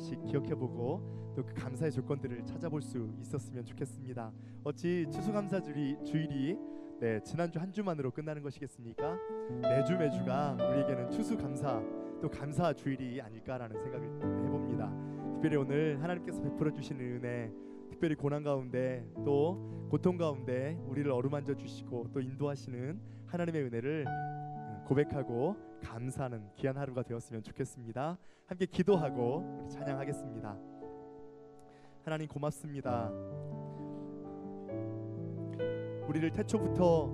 번씩 기억해보고 또 그 감사의 조건들을 찾아볼 수 있었으면 좋겠습니다. 어찌 추수감사 주일이 지난주 한 주만으로 끝나는 것이겠습니까? 매주가 우리에게는 추수감사 또 감사 주일이 아닐까라는 생각을 해봅니다. 특별히 오늘 하나님께서 베풀어 주시는 은혜, 특별히 고난 가운데 또 고통 가운데 우리를 어루만져 주시고 또 인도하시는 하나님의 은혜를 고백하고 감사하는 귀한 하루가 되었으면 좋겠습니다. 함께 기도하고 우리 찬양하겠습니다. 하나님 고맙습니다. 우리를 태초부터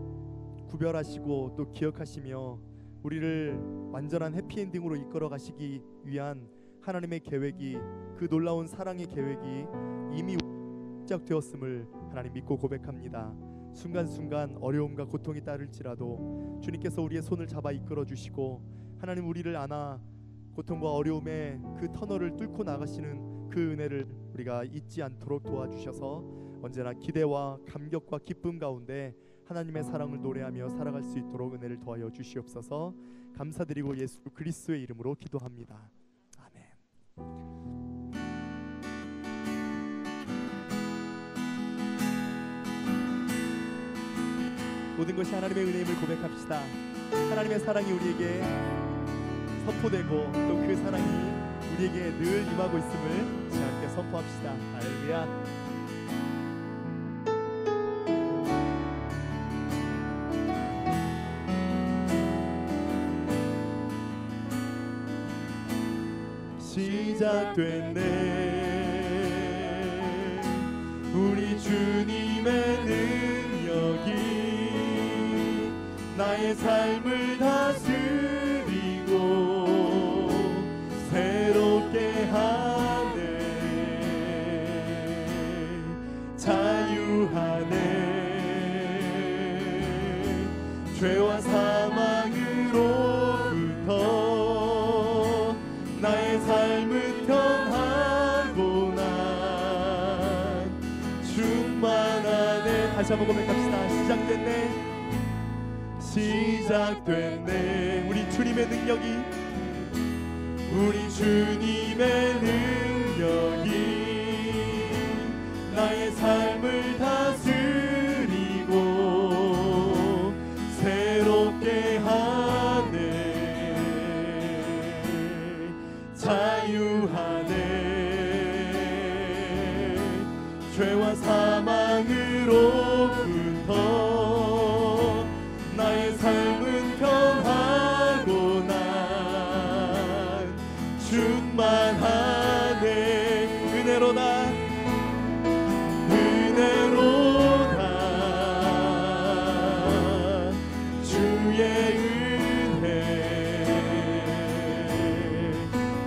구별하시고 또 기억하시며 우리를 완전한 해피엔딩으로 이끌어 가시기 위한 하나님의 계획이, 그 놀라운 사랑의 계획이 이미 시작되었음을 하나님 믿고 고백합니다. 순간순간 어려움과 고통이 따를지라도 주님께서 우리의 손을 잡아 이끌어 주시고 하나님 우리를 안아 고통과 어려움의 그 터널을 뚫고 나가시는 그 은혜를 우리가 잊지 않도록 도와주셔서 언제나 기대와 감격과 기쁨 가운데 하나님의 사랑을 노래하며 살아갈 수 있도록 은혜를 도하여 주시옵소서. 감사드리고 예수 그리스도의 이름으로 기도합니다. 아멘. 모든 것이 하나님의 은혜임을 고백합시다. 하나님의 사랑이 우리에게 선포되고 또 그 사랑이 우리에게 늘 임하고 있음을 함께 선포합시다. 할렐루야. 시작됐네 우리 주님의 능력이 나의 삶을 다스리고 새롭게 하네. 자유하네 죄와 사망으로부터 나의 삶은 편하고 난 충만하네. 다시 한번 고백합시다. 시작됐네 우리 주님의 능력이, 우리 주님의 능력이 나의 삶을 다스리고 새롭게 하네. 자유하네 죄와 사망으로부터 나의 삶은 편하고 난 충만하네. 은혜로다 주의 은혜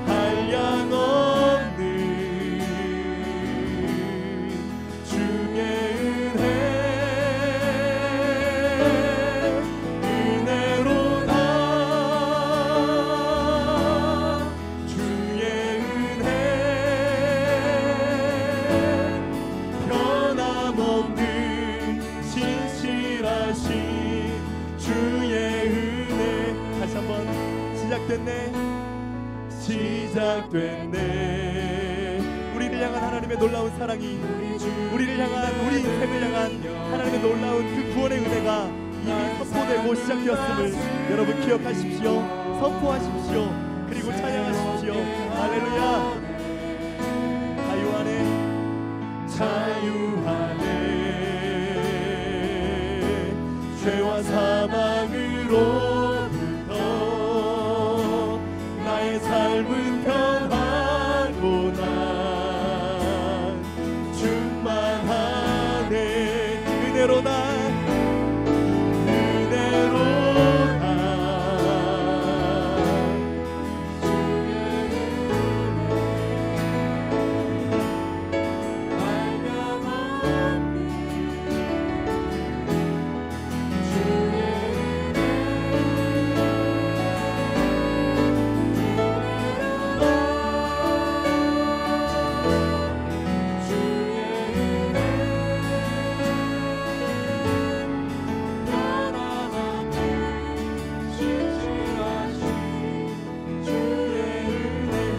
한량없는 주의 은혜 은혜로다 주의 은혜 변함없는 신실하신 주의 은혜. 다시 한번 시작됐네 우리를 향한 하나님의 놀라운 사랑이, 우리를 향한 우리 인생을 향한 하나님의 놀라운 그 구원의 은혜가 이미 선포되고 시작되었음을 여러분 기억하십시오. 선포하십시오. 그리고 찬양하십시오. 할렐루야. 자유하네 죄와 사망으로부터 나의 삶은 편하고 난 충만하네. 은혜로다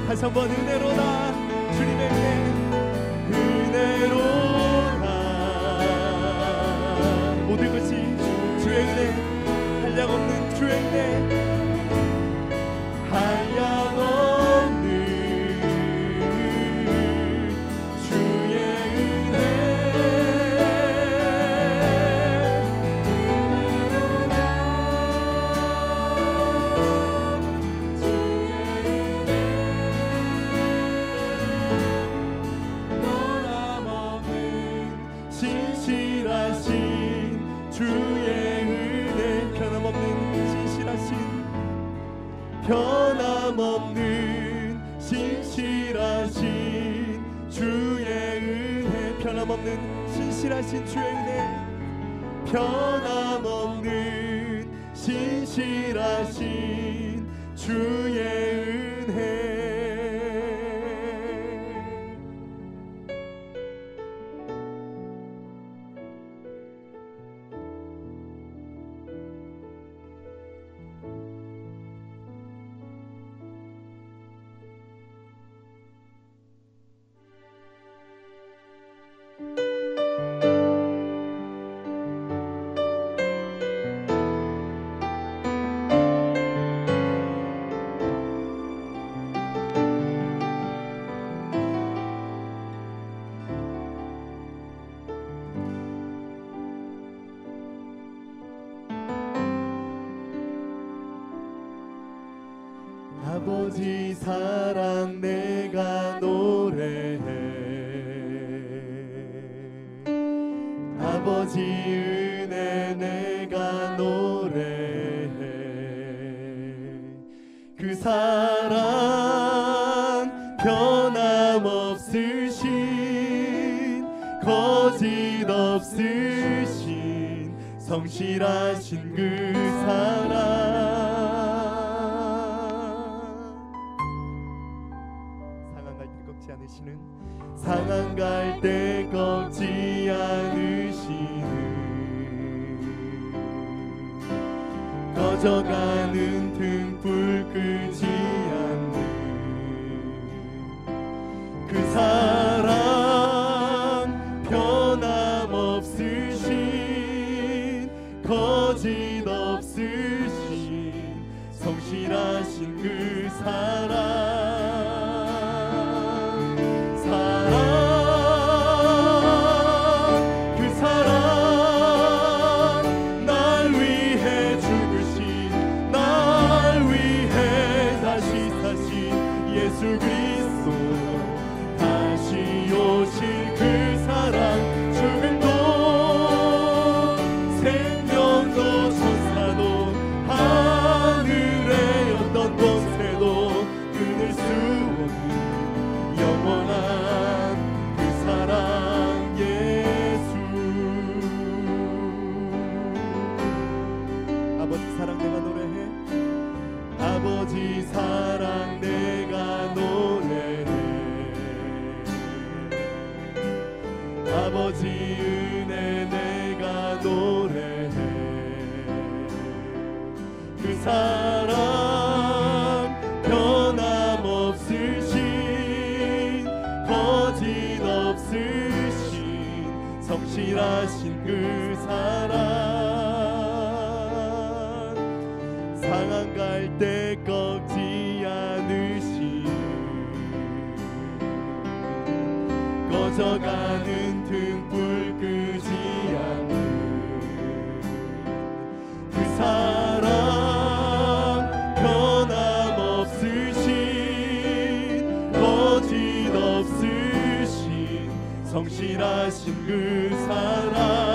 다시 한번 은혜로다 변함없는 신실하신 주의 은혜, 변함없는 신실하신 주의 은혜, 변함없는 신실하신 주의 은혜. 아버지 사랑 내가 노래해, 아버지 은혜 내가 노래해. 그 사랑 변함없으신, 거짓없으신, 성실하신 그 사랑. 상한 갈 때 꺾지 않으시는, 꺼져가는 등불 끄지 않는 그 사랑, 변함없으신, 거짓없으신, 성실하신 그 사랑. 예수 그리스도 다시 오실 그 사랑, 죽음도 생명도 천사도 하늘의 어떤 권세도 끊을 수 없는 영원한 그 사랑 예수. 아버지 사랑 내가 노래해, 아버지 사랑 내가 노래해, 아버지 은혜 내가 노래해. 그 사랑 변함없으신, 거짓없으신, 성실하신 그 사랑. 상한 갈 때 꺾지 않으신, 꺼져가는 등불 끄지 않는 그 사랑, 변함없으신, 거짓없으신, 성실하신 그 사랑.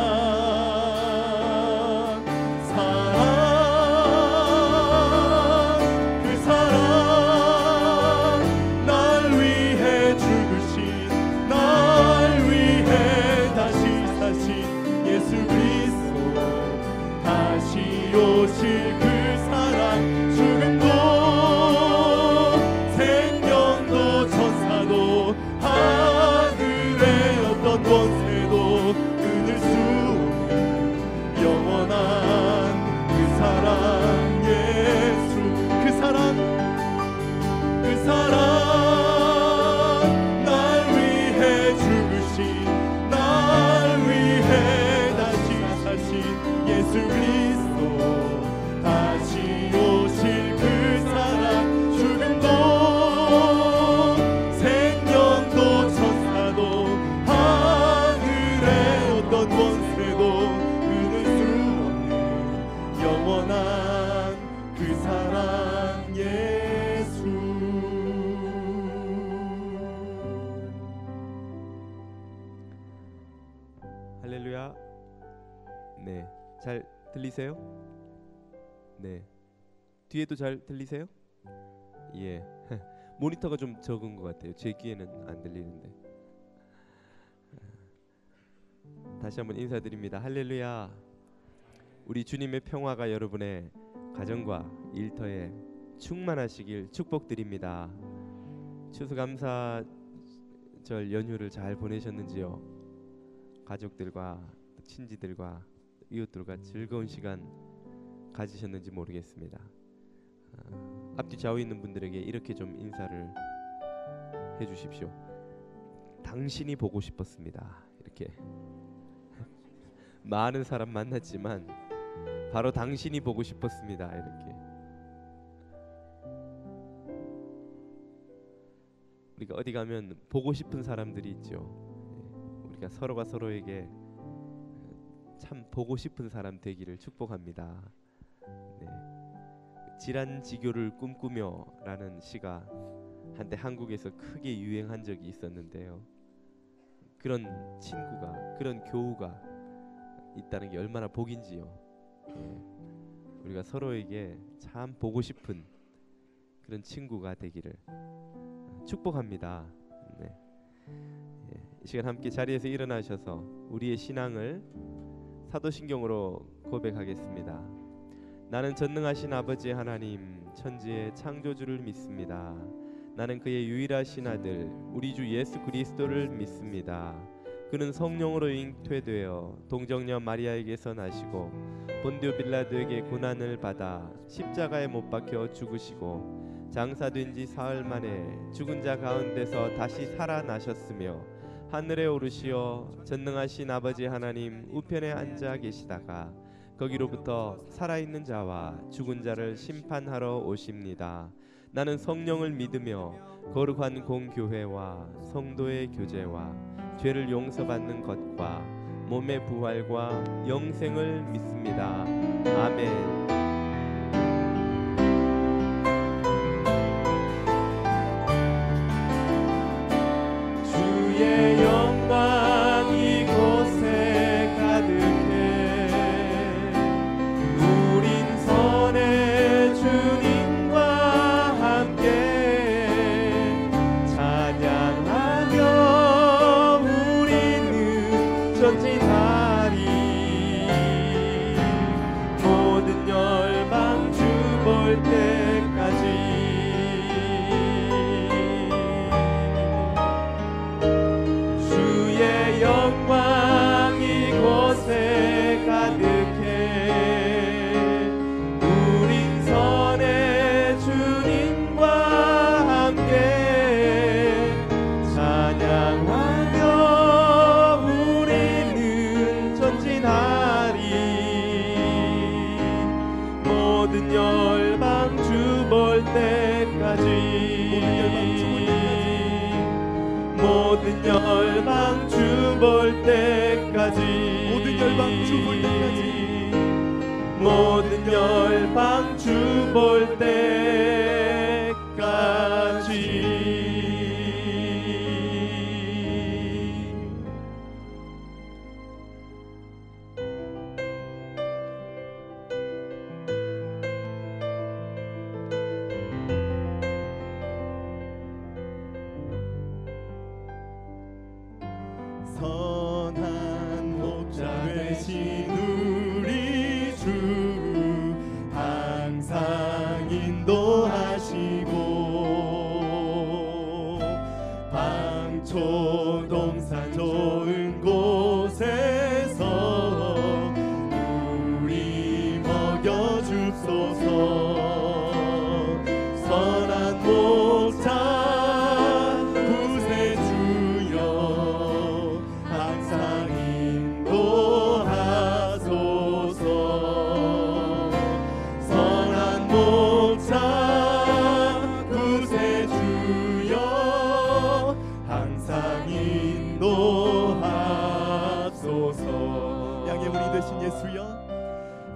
오실 그 사랑, 죽음도 생명도 천사도 하늘의 어떤 권세도 끊을 수 없는 영원한 그 사랑 예수. 그 사랑, 그 사랑, 날 위해 죽으신, 날 위해 다시 사신 예수 그리스도 다시 오실 그 사랑, 죽음도 생명도 천사도 하늘의 어떤 권세도 끊을 수 없는 영원한 그 사랑 예수. 할렐루야. 네, 잘 들리세요? 네. 뒤에도 잘 들리세요? 예. 모니터가 좀 적은 것 같아요. 제 귀에는 안 들리는데. 다시 한번 인사드립니다. 할렐루야. 우리 주님의 평화가 여러분의 가정과 일터에 충만하시길 축복드립니다. 추수감사절 연휴를 잘 보내셨는지요? 가족들과 친지들과 이웃들과 즐거운 시간 가지셨는지 모르겠습니다. 앞뒤 좌우에 있는 분들에게 이렇게 좀 인사를 해주십시오. 당신이 보고 싶었습니다. 이렇게 많은 사람 만났지만 바로 당신이 보고 싶었습니다. 이렇게 우리가 어디 가면 보고 싶은 사람들이 있죠. 우리가 서로가 서로에게 참 보고 싶은 사람 되기를 축복합니다. 네. 질환지교를 꿈꾸며 라는 시가 한때 한국에서 크게 유행한 적이 있었는데요. 그런 친구가, 그런 교우가 있다는 게 얼마나 복인지요. 우리가 서로에게 참 보고 싶은 그런 친구가 되기를 축복합니다. 네. 이 시간 함께 자리에서 일어나셔서 우리의 신앙을 사도신경으로 고백하겠습니다. 나는 전능하신 아버지 하나님 천지의 창조주를 믿습니다. 나는 그의 유일하신 아들 우리 주 예수 그리스도를 믿습니다. 그는 성령으로 잉태되어 동정녀 마리아에게서 나시고 본디오 빌라도에게 고난을 받아 십자가에 못 박혀 죽으시고 장사된 지 사흘 만에 죽은 자 가운데서 다시 살아나셨으며 하늘에 오르시어 전능하신 아버지 하나님 우편에 앉아 계시다가 거기로부터 살아있는 자와 죽은 자를 심판하러 오십니다. 나는 성령을 믿으며 거룩한 공교회와 성도의 교제와 죄를 용서받는 것과 몸의 부활과 영생을 믿습니다. 아멘. 주의 영광 이곳에 가득해 우린 선의 주님과 함께 찬양하며 우리는 전진하리 모든 열방 주 볼 때까지 주의 영광 이곳에 가득해 우린 선의 주님과 함께 찬양하며 우리는 전진하리 모든 열방 주 볼 때까지 모든 열방 주 볼 때까지 모든 열방 주 볼 때까지 모든 열방 주 볼 때까지 선한 목자 되신 우리 주 항상 인도하시고 방초동산 좋은 곳에서 우리 먹여줍소서 선한 목자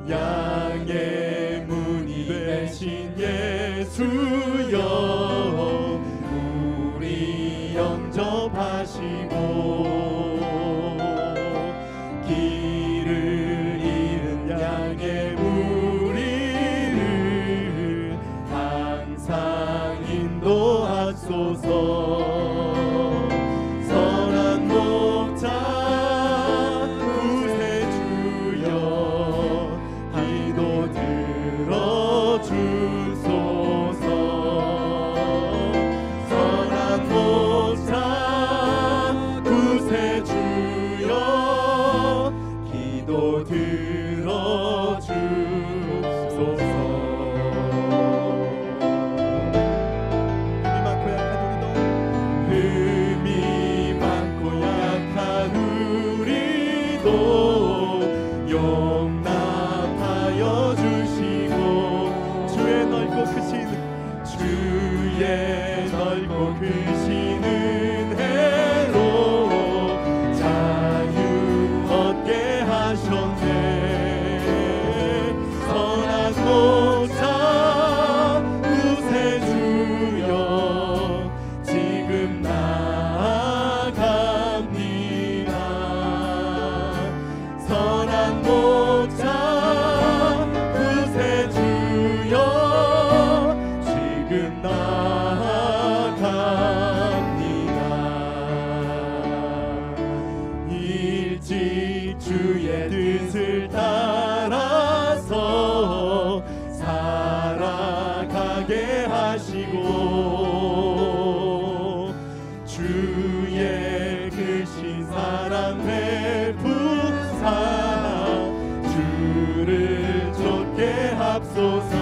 양의 문이 되신 예수여 우리 영접하시고 길을 잃은 양의 무리를 항상 흠이 많고 약한 우리도 용납하여 주시고 주의 넓고 크신 은혜로 자유 얻게 하셨네. 선한 목자 구세주여 지금 나아갑니다. 선한 목자 구세주여 지금 나아갑니다. 일찍 주의 뜻을 따라서 살아가게 하시고 주의 크신 사랑 베푸사 주를 쫓게 합소서.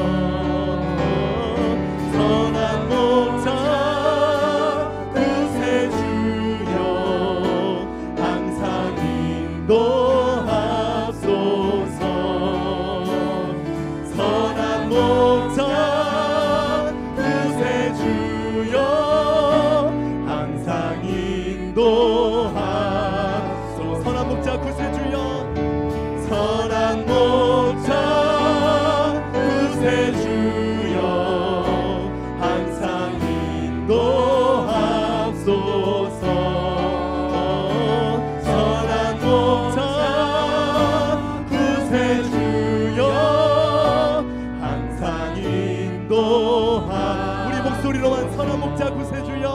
선한 목자 구세주여 항상 인도하소서. 선한 목자 구세주여 항상 인도하소서. 선한 목자 구세주여 선한 목자 구세주여 항상 인도하소서. 선한 목자 구세주여 항상 인도하 우리 목소리로만 선한 목자 구세주여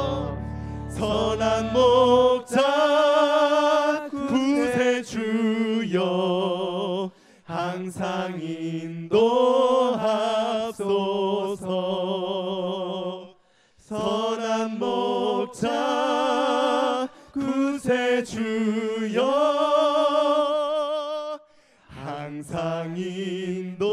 선한 목자 구세주여 항상 인도하소서. 선한 목자 구세주여 항상 인도하소서.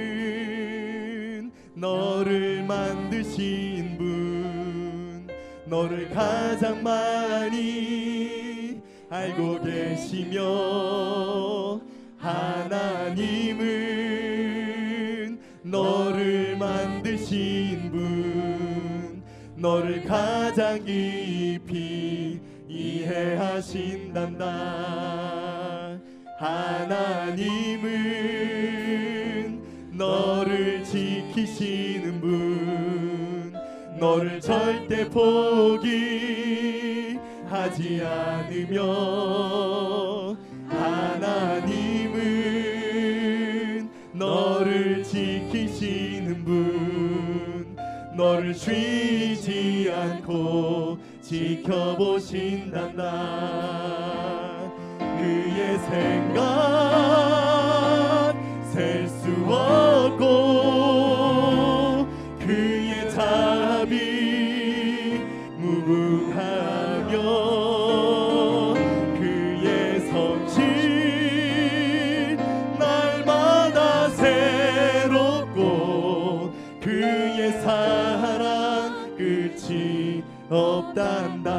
하나님은 너를 만드신 분, 너를 가장 많이 알고 계시며 하나님은 너를 만드신 분, 너를 가장 깊이 이해하신단다. 하나님은 너를 지키시는 분, 너를 절대 포기하지 않으며 하나님은 너를 지키시는 분, 너를 쉬지 않고 지켜보신단다. 그의 생각 셀 수 없고 그의 자비 무궁하며 그의 성실 날마다 새롭고 그의 사랑 끝이 없단다.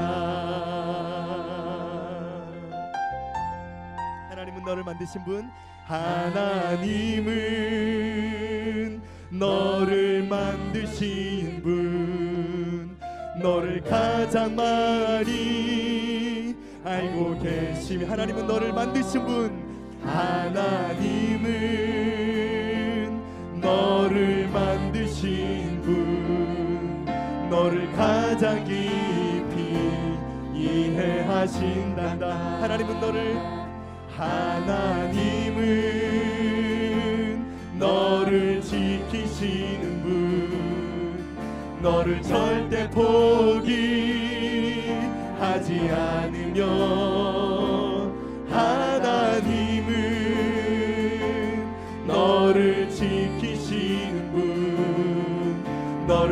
하나님은 너를 만드신 분, 하나님은 너를 만드신 분, 너를 가장 많이 알고 계시며 하나님은 너를 만드신 분, 하나님은 너를 만드신 분, 너를 가장 깊이 이해하신단다. 하나님은 너를 지키시는 분, 너를 절대 포기하지 않으며 하나님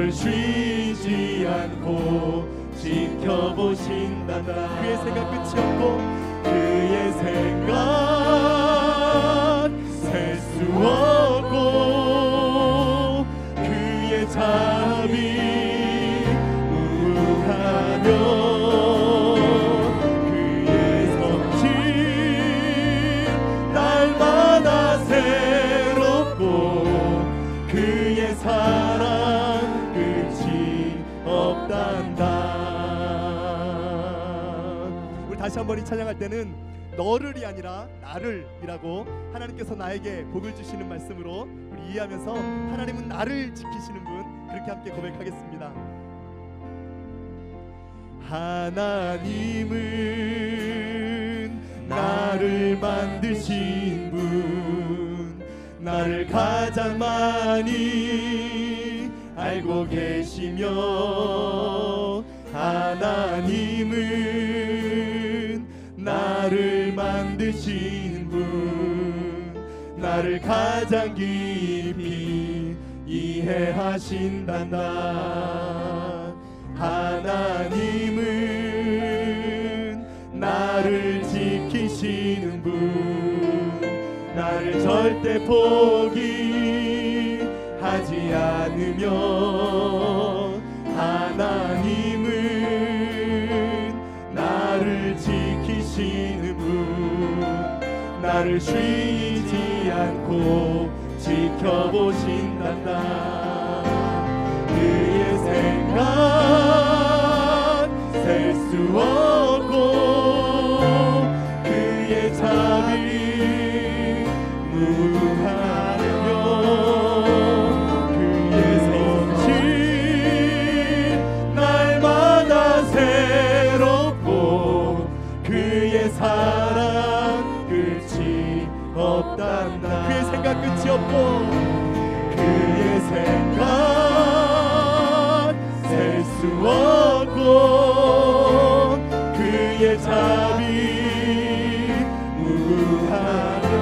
너를 쉬지 않고 지켜보신단다. 그의 생각 끝이 없고 그의 생각 셀 수 없고 그의 자비 무궁하며 그의 성실 날마다 새롭고 그의 사랑 끝이 없단다. 우리 다시 한번 이 찬양할 때는 너를이 아니라 나를이라고 하나님께서 나에게 복을 주시는 말씀으로 우리 이해하면서 하나님은 나를 지키시는 분, 그렇게 함께 고백하겠습니다. 하나님은 나를 만드신 분, 나를 가장 많이 알고 계시며 하나님은 나를 만드신 분, 나를 가장 깊이 이해하신단다. 하나님은 나를 지키시는 분, 나를 절대 포기하지 않으며 하나님은 나를 지키시는 분, 나를 쉬지 않고 지켜보신단다. 그의 생각 셀 수 없고 그의 자비 무궁하며 그의 성실 날마다 새롭고 그의 사랑 끝이 없단다. 그의 생각 끝이 없고 그의 생각 셀 수 없고 그의 자비 무궁하며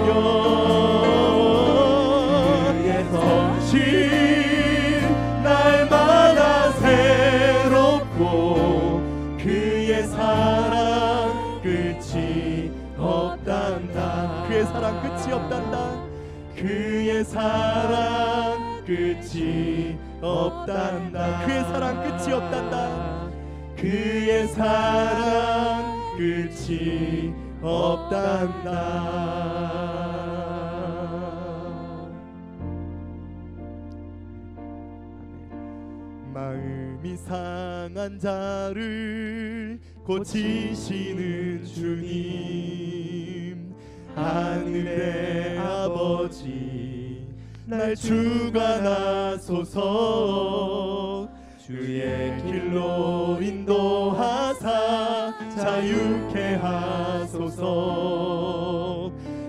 그의 성실 날마다 새롭고 그의 사랑 끝이 없단다. 그의 사랑 끝이 없단다. 그의 사랑 끝이 없단다. 그의 사랑 끝이 없단다. 그의 사랑 끝이 없단다. 마음이 상한 자를 고치시는 주님, 하늘의 아버지 날 주관하소서. 주의 길로 인도하사 자유케 하소서.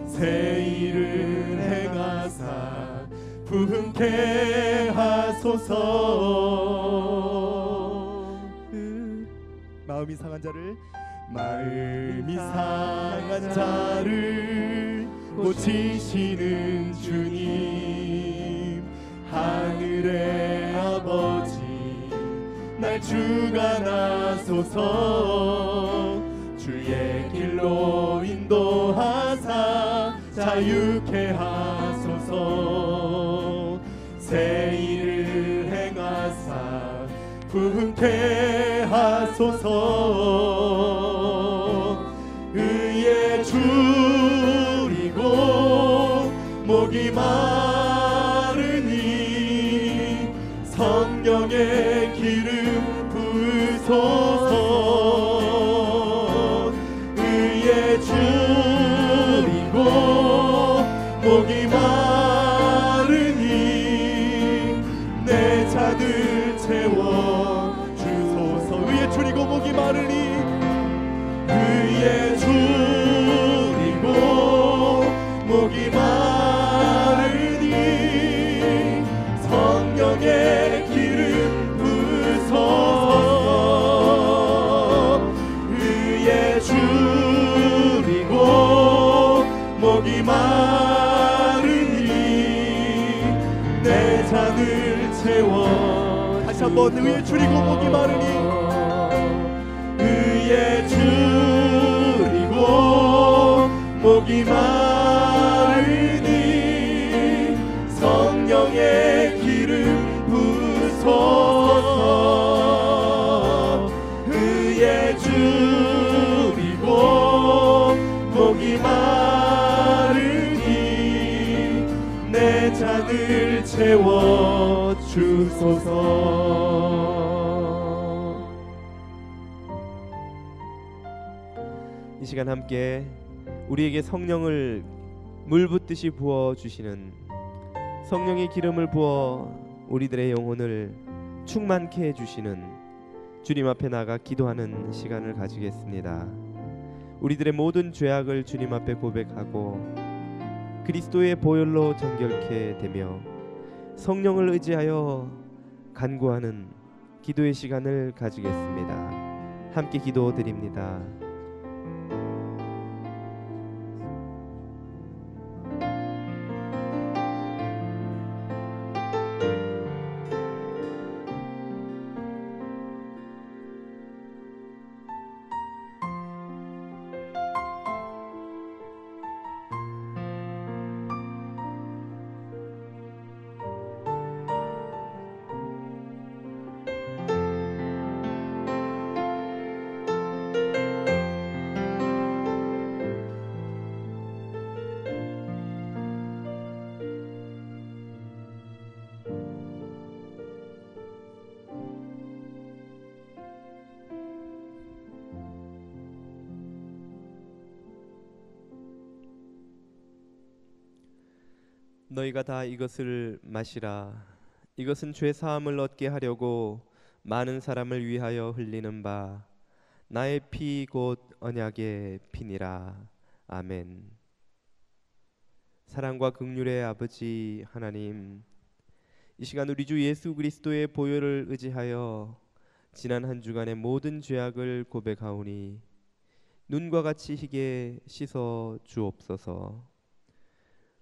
새 일을 행하사 부흥케 하소서. 마음이 상한 자를 고치시는 주님, 하늘의 아버지 날 주관하소서. 주의 길로 인도하사 자유케 하소서. 새 일을 행하사 부흥케 하소서. 의에 줄이고 목이 마르니 성령의 기름 부으소서. 의에 줄이고 목이 마르니 내 잔을 채워 주소서. 의에 줄이고 목이 마르니 의에 줄이고 목이 마르니 성령의 기름 부으소서. 의에 줄이고 목이 마르니 내 잔을 채워. 다시 한번 의에 줄이고 목이 마르니 의에 줄이고 목이 마르니 성령의 기름 부소서. 의에 줄이고 목이 마르니 내 잔을 채워 주소서. 이 시간 함께 우리에게 성령을 물 붓듯이 부어 주시는 성령의 기름을 부어 우리들의 영혼을 충만케 해 주시는 주님 앞에 나가 기도하는 시간을 가지겠습니다. 우리들의 모든 죄악을 주님 앞에 고백하고 그리스도의 보혈로 정결케 되며 성령을 의지하여 간구하는 기도의 시간을 가지겠습니다. 함께 기도드립니다. 너희가 다 이것을 마시라. 이것은 죄 사함을 얻게 하려고 많은 사람을 위하여 흘리는 바 나의 피 곧 언약의 피니라. 아멘. 사랑과 긍휼의 아버지 하나님, 이 시간 우리 주 예수 그리스도의 보혈을 의지하여 지난 한 주간의 모든 죄악을 고백하오니 눈과 같이 희게 씻어 주옵소서.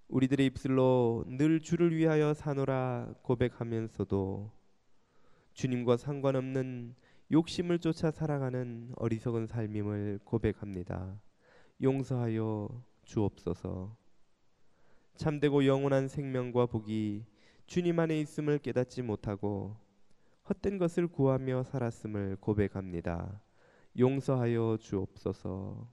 우리들의 입술로 늘 주를 위하여 사노라 고백하면서도 주님과 상관없는 욕심을 쫓아 살아가는 어리석은 삶임을 고백합니다. 용서하여 주옵소서. 참되고 영원한 생명과 복이 주님 안에 있음을 깨닫지 못하고 헛된 것을 구하며 살았음을 고백합니다. 용서하여 주옵소서.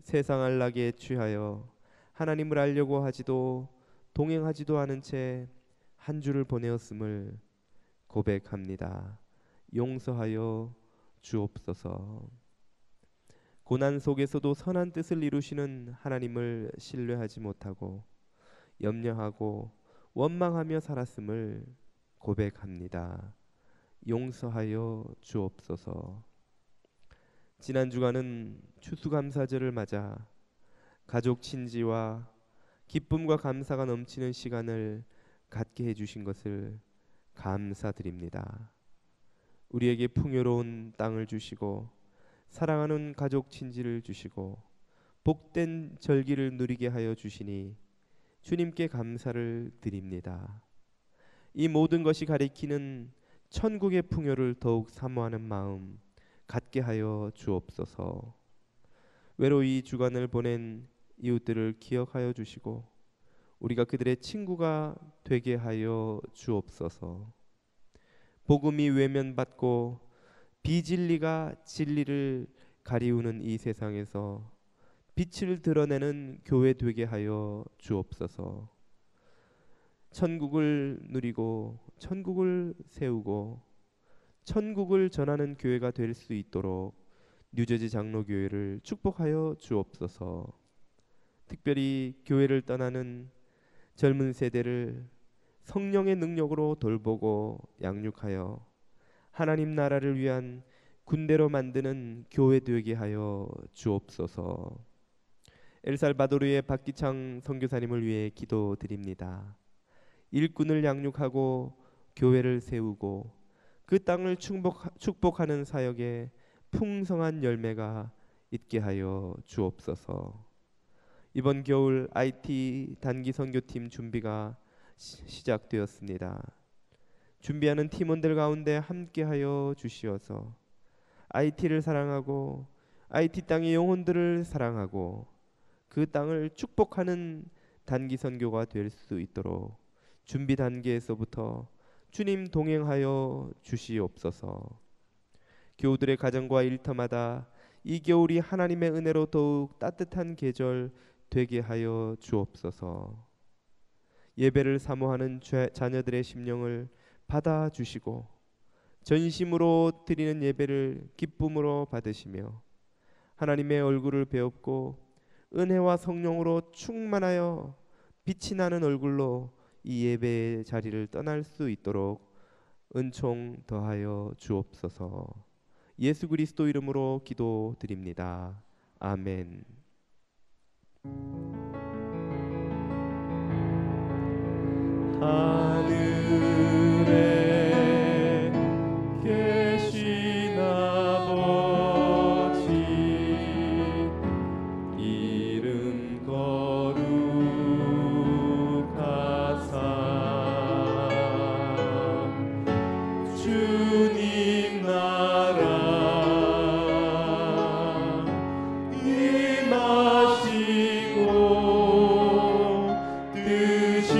세상 안락에 취하여 하나님을 알려고 하지도 동행하지도 않은 채 한 주를 보내었음을 고백합니다. 용서하여 주옵소서. 고난 속에서도 선한 뜻을 이루시는 하나님을 신뢰하지 못하고 염려하고 원망하며 살았음을 고백합니다. 용서하여 주옵소서. 지난 주간은 추수감사절을 맞아 가족 친지와 기쁨과 감사가 넘치는 시간을 갖게 해주신 것을 감사드립니다. 우리에게 풍요로운 땅을 주시고 사랑하는 가족 친지를 주시고 복된 절기를 누리게 하여 주시니 주님께 감사를 드립니다. 이 모든 것이 가리키는 천국의 풍요를 더욱 사모하는 마음 갖게 하여 주옵소서. 외로이 주간을 보낸 이웃들을 기억하여 주시고 우리가 그들의 친구가 되게 하여 주옵소서. 복음이 외면받고 비진리가 진리를 가리우는 이 세상에서 빛을 드러내는 교회 되게 하여 주옵소서. 천국을 누리고 천국을 세우고 천국을 전하는 교회가 될 수 있도록 뉴저지 장로교회를 축복하여 주옵소서. 특별히 교회를 떠나는 젊은 세대를 성령의 능력으로 돌보고 양육하여 하나님 나라를 위한 군대로 만드는 교회 되게 하여 주옵소서. 엘살바도르의 박기창 선교사님을 위해 기도드립니다. 일꾼을 양육하고 교회를 세우고 그 땅을 축복하는 사역에 풍성한 열매가 있게 하여 주옵소서. 이번 겨울 IT 단기 선교팀 준비가 시작되었습니다. 준비하는 팀원들 가운데 함께하여 주시어서 IT를 사랑하고 IT 땅의 영혼들을 사랑하고 그 땅을 축복하는 단기 선교가 될 수 있도록 준비 단계에서부터 주님 동행하여 주시옵소서. 교우들의 가정과 일터마다 이 겨울이 하나님의 은혜로 더욱 따뜻한 계절 되게 하여 주옵소서. 예배를 사모하는 자녀들의 심령을 받아 주시고 전심으로 드리는 예배를 기쁨으로 받으시며 하나님의 얼굴을 배웁고 은혜와 성령으로 충만하여 빛이 나는 얼굴로 이 예배의 자리를 떠날 수 있도록 은총 더하여 주옵소서. 예수 그리스도 이름으로 기도드립니다. 아멘. 하늘에 계신 아버지 이름 거룩하사 주님 나라 임하시고 뜻이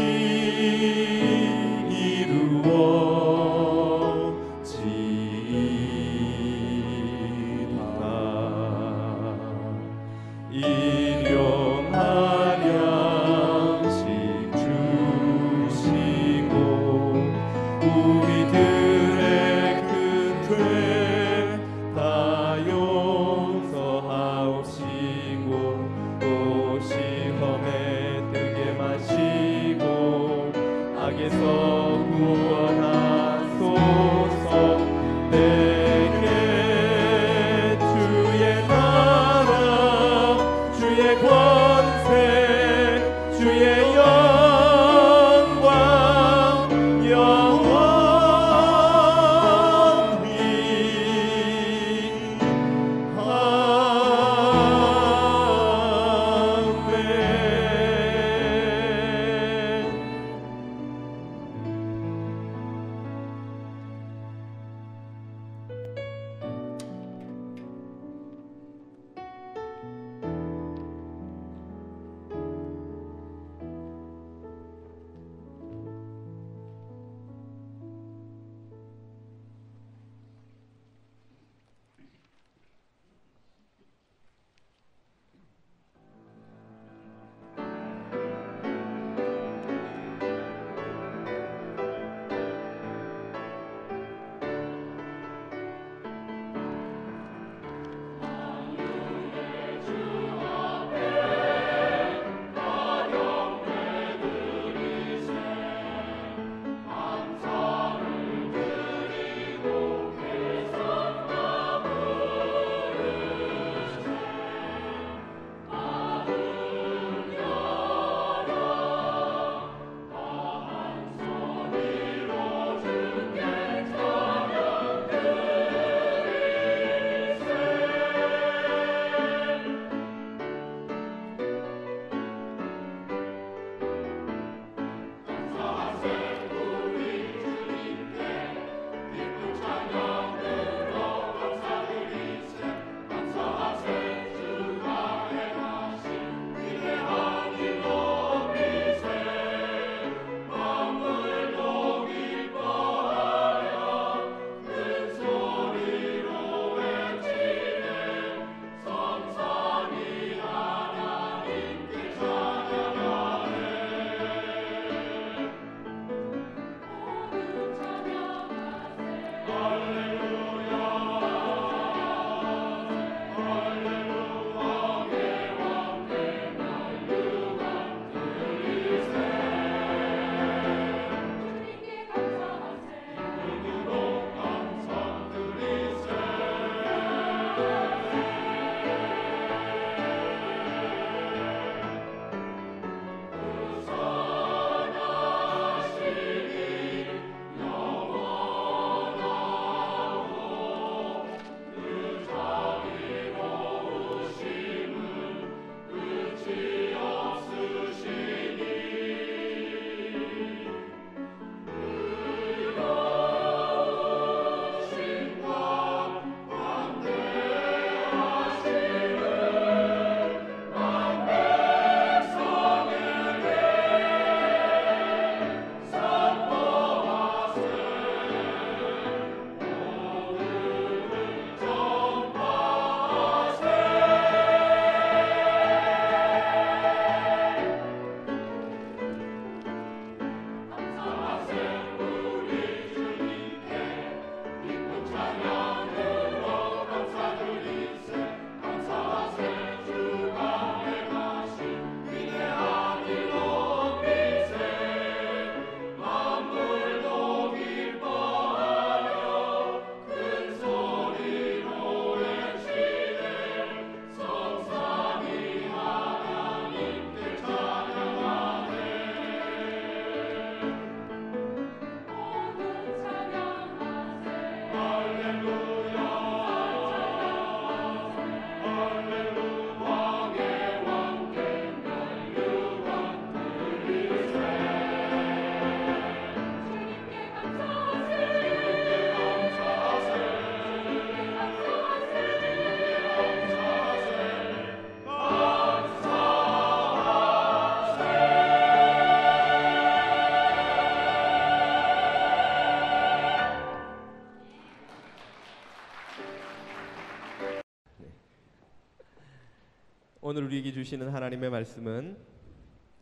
오늘 우리에게 주시는 하나님의 말씀은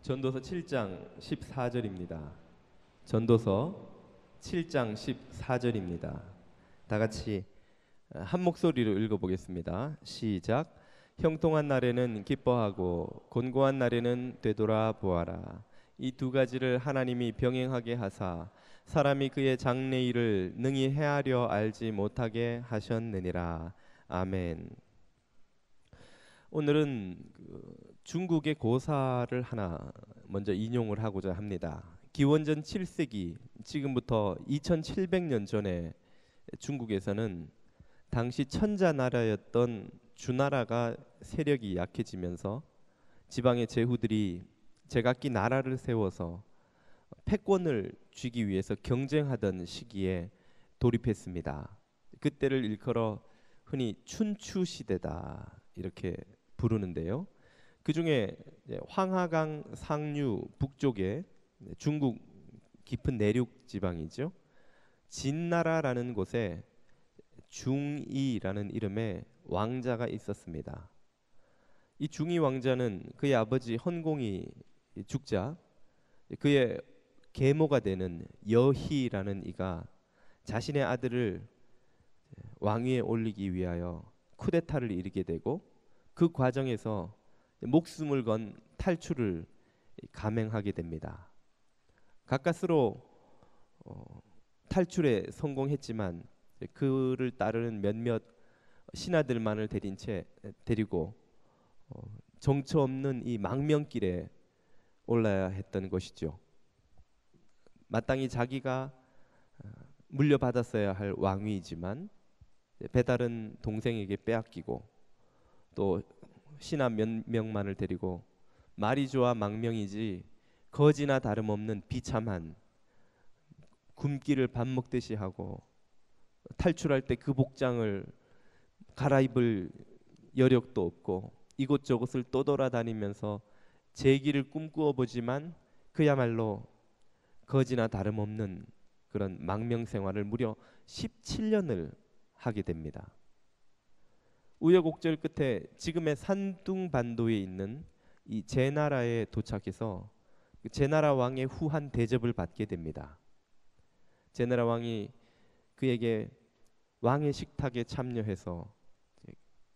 전도서 7장 14절입니다. 전도서 7장 14절입니다. 다 같이 한 목소리로 읽어보겠습니다. 시작. 형통한 날에는 기뻐하고 곤고한 날에는 되돌아보아라. 이 두 가지를 하나님이 병행하게 하사 사람이 그의 장래일을 능히 헤아려 알지 못하게 하셨느니라. 아멘. 오늘은 중국의 고사를 하나 먼저 인용을 하고자 합니다. 기원전 7세기, 지금부터 2700년 전에 중국에서는 당시 천자나라였던 주나라가 세력이 약해지면서 지방의 제후들이 제각기 나라를 세워서 패권을 쥐기 위해서 경쟁하던 시기에 돌입했습니다. 그때를 일컬어 흔히 춘추 시대다 이렇게 부르는데요. 그 중에 황하강 상류 북쪽에 중국 깊은 내륙 지방이죠. 진나라라는 곳에 중이라는 이름의 왕자가 있었습니다. 이 중이 왕자는 그의 아버지 헌공이 죽자 그의 계모가 되는 여희라는 이가 자신의 아들을 왕위에 올리기 위하여 쿠데타를 이루게 되고 그 과정에서 목숨을 건 탈출을 감행하게 됩니다. 가까스로 탈출에 성공했지만 그를 따르는 몇몇 신하들만을 데리고 정처 없는 이 망명길에 올라야 했던 것이죠. 마땅히 자기가 물려받았어야 할 왕위이지만 배다른 동생에게 빼앗기고 또 신하 몇 명만을 데리고 말이 좋아 망명이지 거지나 다름없는 비참한 굶기를 밥 먹듯이 하고 탈출할 때 그 복장을 갈아입을 여력도 없고 이곳저곳을 떠돌아다니면서 재기를 꿈꾸어 보지만 그야말로 거지나 다름없는 그런 망명 생활을 무려 17년을 하게 됩니다. 우여곡절 끝에 지금의 산둥반도에 있는 이 제나라에 도착해서 제나라 왕의 후한 대접을 받게 됩니다. 제나라 왕이 그에게 왕의 식탁에 참여해서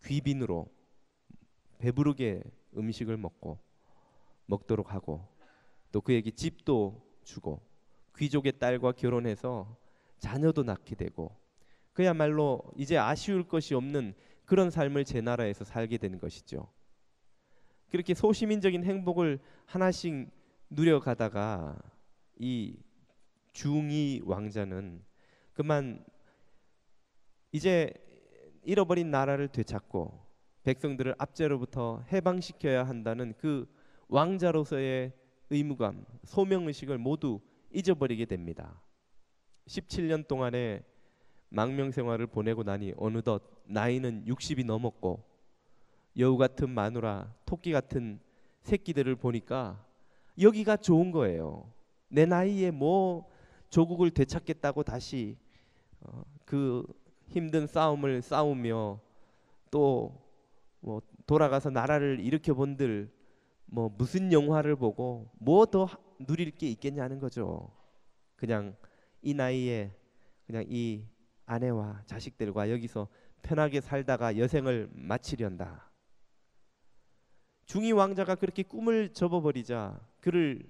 귀빈으로 배부르게 음식을 먹도록 하고 또 그에게 집도 주고 귀족의 딸과 결혼해서 자녀도 낳게 되고 그야말로 이제 아쉬울 것이 없는 그런 삶을 제나라에서 살게 된 것이죠. 그렇게 소시민적인 행복을 하나씩 누려가다가 이 중이 왕자는 그만 이제 잃어버린 나라를 되찾고 백성들을 압제로부터 해방시켜야 한다는 그 왕자로서의 의무감, 소명의식을 모두 잊어버리게 됩니다. 17년 동안의 망명 생활을 보내고 나니 어느덧 나이는 60이 넘었고 여우 같은 마누라, 토끼 같은 새끼들을 보니까 여기가 좋은 거예요. 내 나이에 뭐 조국을 되찾겠다고 다시 그 힘든 싸움을 싸우며 또 뭐 돌아가서 나라를 일으켜 본들 뭐 무슨 영화를 보고 뭐 더 누릴 게 있겠냐는 거죠. 그냥 이 나이에 그냥 이 아내와 자식들과 여기서 편하게 살다가 여생을 마치련다. 중이 왕자가 그렇게 꿈을 접어버리자 그를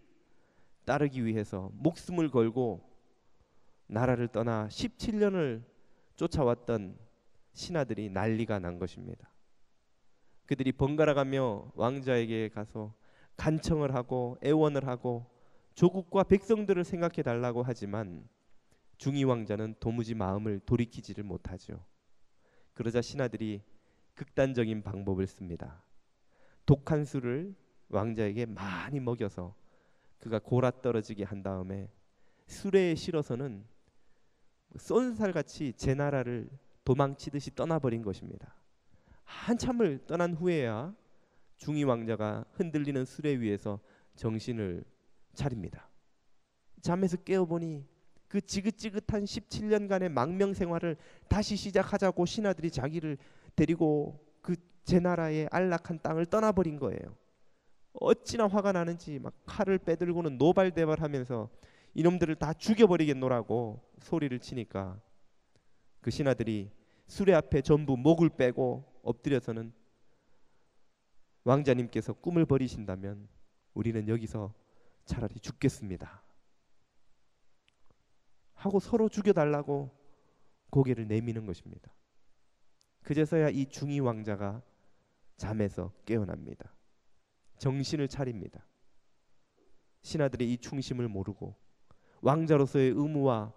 따르기 위해서 목숨을 걸고 나라를 떠나 17년을 쫓아왔던 신하들이 난리가 난 것입니다. 그들이 번갈아가며 왕자에게 가서 간청을 하고 애원을 하고 조국과 백성들을 생각해 달라고 하지만 중이 왕자는 도무지 마음을 돌이키지를 못하죠. 그러자 신하들이 극단적인 방법을 씁니다. 독한 술을 왕자에게 많이 먹여서 그가 골아 떨어지게 한 다음에 수레에 실어서는 쏜살같이 제 나라를 도망치듯이 떠나버린 것입니다. 한참을 떠난 후에야 중이 왕자가 흔들리는 수레 위에서 정신을 차립니다. 잠에서 깨어보니 그 지긋지긋한 17년간의 망명 생활을 다시 시작하자고 신하들이 자기를 데리고 그 제 나라의 안락한 땅을 떠나버린 거예요. 어찌나 화가 나는지 막 칼을 빼들고는 노발대발하면서 이놈들을 다 죽여버리겠노라고 소리를 치니까 그 신하들이 수레 앞에 전부 목을 빼고 엎드려서는 왕자님께서 꿈을 버리신다면 우리는 여기서 차라리 죽겠습니다 하고 서로 죽여달라고 고개를 내미는 것입니다. 그제서야 이 중이 왕자가 잠에서 깨어납니다. 정신을 차립니다. 신하들의 이 충심을 모르고 왕자로서의 의무와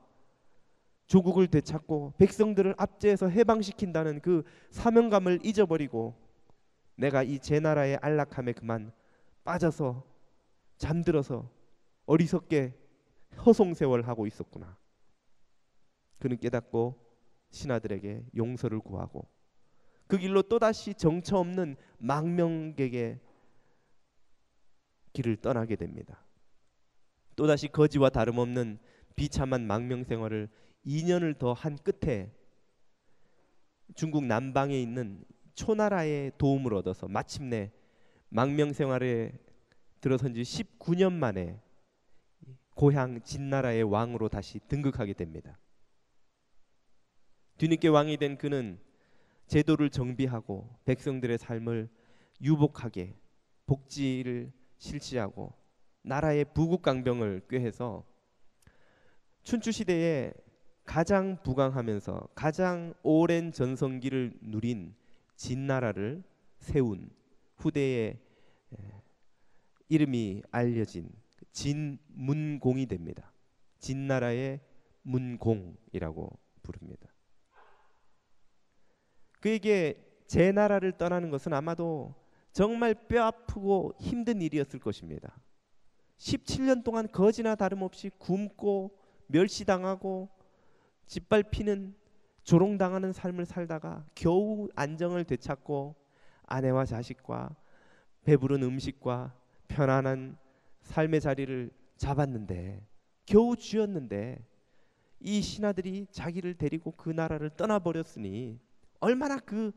조국을 되찾고 백성들을 압제해서 해방시킨다는 그 사명감을 잊어버리고 내가 이 제 나라의 안락함에 그만 빠져서 잠들어서 어리석게 허송세월하고 있었구나. 그는 깨닫고 신하들에게 용서를 구하고 그 길로 또다시 정처 없는 망명객의 길을 떠나게 됩니다. 또다시 거지와 다름없는 비참한 망명 생활을 2년을 더 한 끝에 중국 남방에 있는 초나라의 도움을 얻어서 마침내 망명 생활에 들어선 지 19년 만에 고향 진나라의 왕으로 다시 등극하게 됩니다. 뒤늦게 왕이 된 그는 제도를 정비하고 백성들의 삶을 유복하게 복지를 실시하고 나라의 부국강병을 꾀해서 춘추시대에 가장 부강하면서 가장 오랜 전성기를 누린 진나라를 세운 후대에 이름이 알려진 진문공이 됩니다. 진나라의 문공이라고 부릅니다. 그에게 제 나라를 떠나는 것은 아마도 정말 뼈아프고 힘든 일이었을 것입니다. 17년 동안 거지나 다름없이 굶고 멸시당하고 짓밟히는 조롱당하는 삶을 살다가 겨우 안정을 되찾고 아내와 자식과 배부른 음식과 편안한 삶의 자리를 잡았는데 겨우 쥐었는데 이 신하들이 자기를 데리고 그 나라를 떠나버렸으니 얼마나 그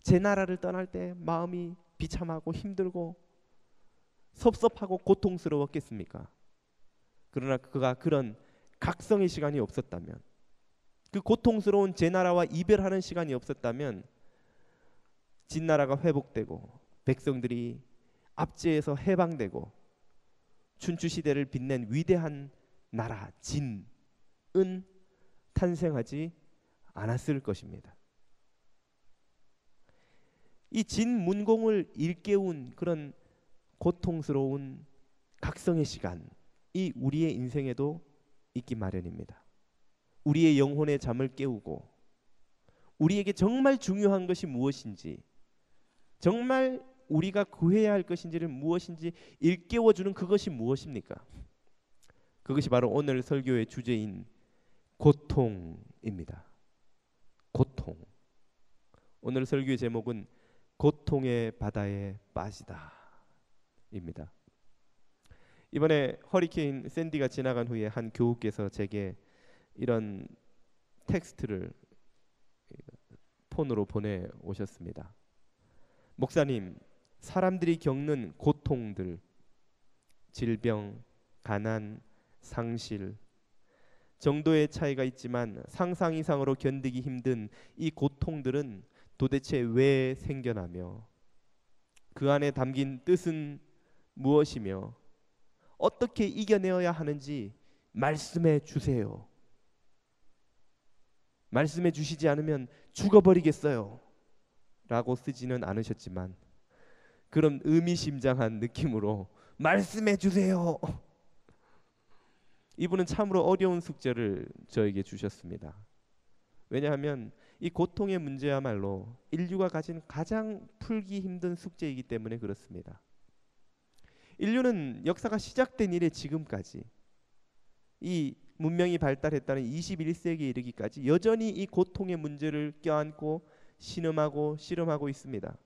제 나라를 떠날 때 마음이 비참하고 힘들고 섭섭하고 고통스러웠겠습니까? 그러나 그가 그런 각성의 시간이 없었다면, 그 고통스러운 제 나라와 이별하는 시간이 없었다면 진나라가 회복되고 백성들이 압제에서 해방되고 춘추시대를 빛낸 위대한 나라 진은 탄생하지 않았을 것입니다. 이 진문공을 일깨운 그런 고통스러운 각성의 시간이 우리의 인생에도 있기 마련입니다. 우리의 영혼의 잠을 깨우고 우리에게 정말 중요한 것이 무엇인지, 정말 우리가 구해야 할 것인지를 무엇인지 일깨워주는 그것이 무엇입니까? 그것이 바로 오늘 설교의 주제인 고통입니다. 고통. 오늘 설교의 제목은 고통의 바다에 빠지다 입니다. 이번에 허리케인 샌디가 지나간 후에 한 교우께서 제게 이런 텍스트를 폰으로 보내오셨습니다. 목사님, 사람들이 겪는 고통들, 질병, 가난, 상실, 정도의 차이가 있지만 상상 이상으로 견디기 힘든 이 고통들은 도대체 왜 생겨나며 그 안에 담긴 뜻은 무엇이며 어떻게 이겨내어야 하는지 말씀해 주세요. 말씀해 주시지 않으면 죽어버리겠어요 라고 쓰지는 않으셨지만 그런 의미심장한 느낌으로 말씀해 주세요. 이분은 참으로 어려운 숙제를 저에게 주셨습니다. 왜냐하면 이 고통의 문제야말로 인류가 가진 가장 풀기 힘든 숙제이기 때문에 그렇습니다. 인류는 역사가 시작된 이래 지금까지 이 문명이 발달했다는 21세기에 이르기까지 여전히 이 고통의 문제를 껴안고 신음하고 씨름하고 있습니다.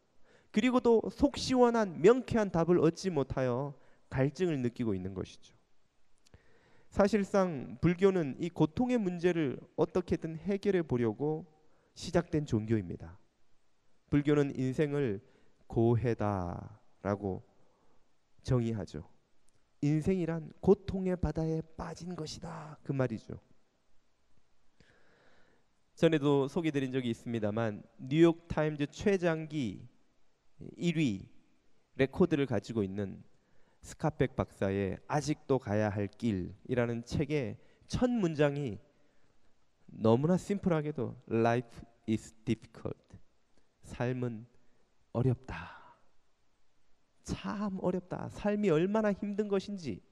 그리고도 속 시원한 명쾌한 답을 얻지 못하여 갈증을 느끼고 있는 것이죠. 사실상 불교는 이 고통의 문제를 어떻게든 해결해 보려고 시작된 종교입니다. 불교는 인생을 고해다라고 정의하죠. 인생이란 고통의 바다에 빠진 것이다, 그 말이죠. 전에도 소개드린 적이 있습니다만 뉴욕 타임즈 최장기 1위 레코드를 가지고 있는 스캇백 박사의 아직도 가야 할 길이라는 책의 첫 문장이 너무나 심플하게도 Life is difficult. 삶은 어렵다. 참 어렵다. 삶이 얼마나 힘든 것인지.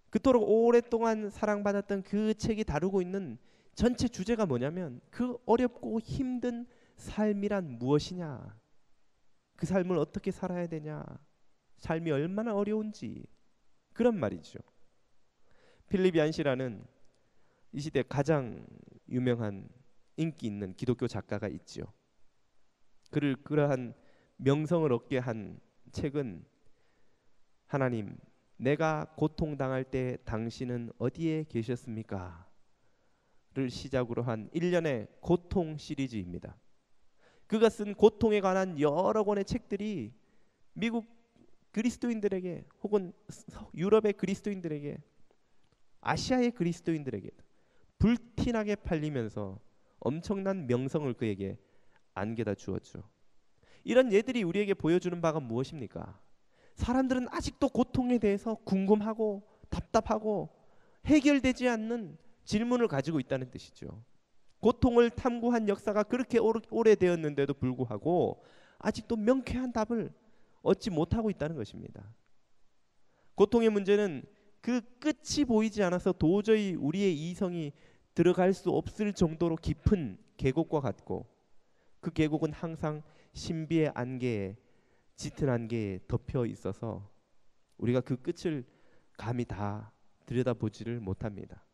그토록 오랫동안 사랑받았던 그 책이 다루고 있는 전체 주제가 뭐냐면 그 어렵고 힘든 삶이란 무엇이냐, 그 삶을 어떻게 살아야 되냐, 삶이 얼마나 어려운지, 그런 말이죠. 필립 얀시라는 이 시대 가장 유명한 인기 있는 기독교 작가가 있죠. 그를 그러한 명성을 얻게 한 책은 하나님, 내가 고통당할 때 당신은 어디에 계셨습니까? 를 시작으로 한 1년의 고통 시리즈입니다. 그가 쓴 고통에 관한 여러 권의 책들이 미국 그리스도인들에게 혹은 유럽의 그리스도인들에게, 아시아의 그리스도인들에게 불티나게 팔리면서 엄청난 명성을 그에게 안겨다 주었죠. 이런 예들이 우리에게 보여주는 바가 무엇입니까? 사람들은 아직도 고통에 대해서 궁금하고 답답하고 해결되지 않는 질문을 가지고 있다는 뜻이죠. 고통을 탐구한 역사가 그렇게 오래되었는데도 불구하고 아직도 명쾌한 답을 얻지 못하고 있다는 것입니다. 고통의 문제는 그 끝이 보이지 않아서 도저히 우리의 이성이 들어갈 수 없을 정도로 깊은 계곡과 같고, 그 계곡은 항상 신비의 안개에, 짙은 안개에 덮여 있어서 우리가 그 끝을 감히 다 들여다보지를 못합니다.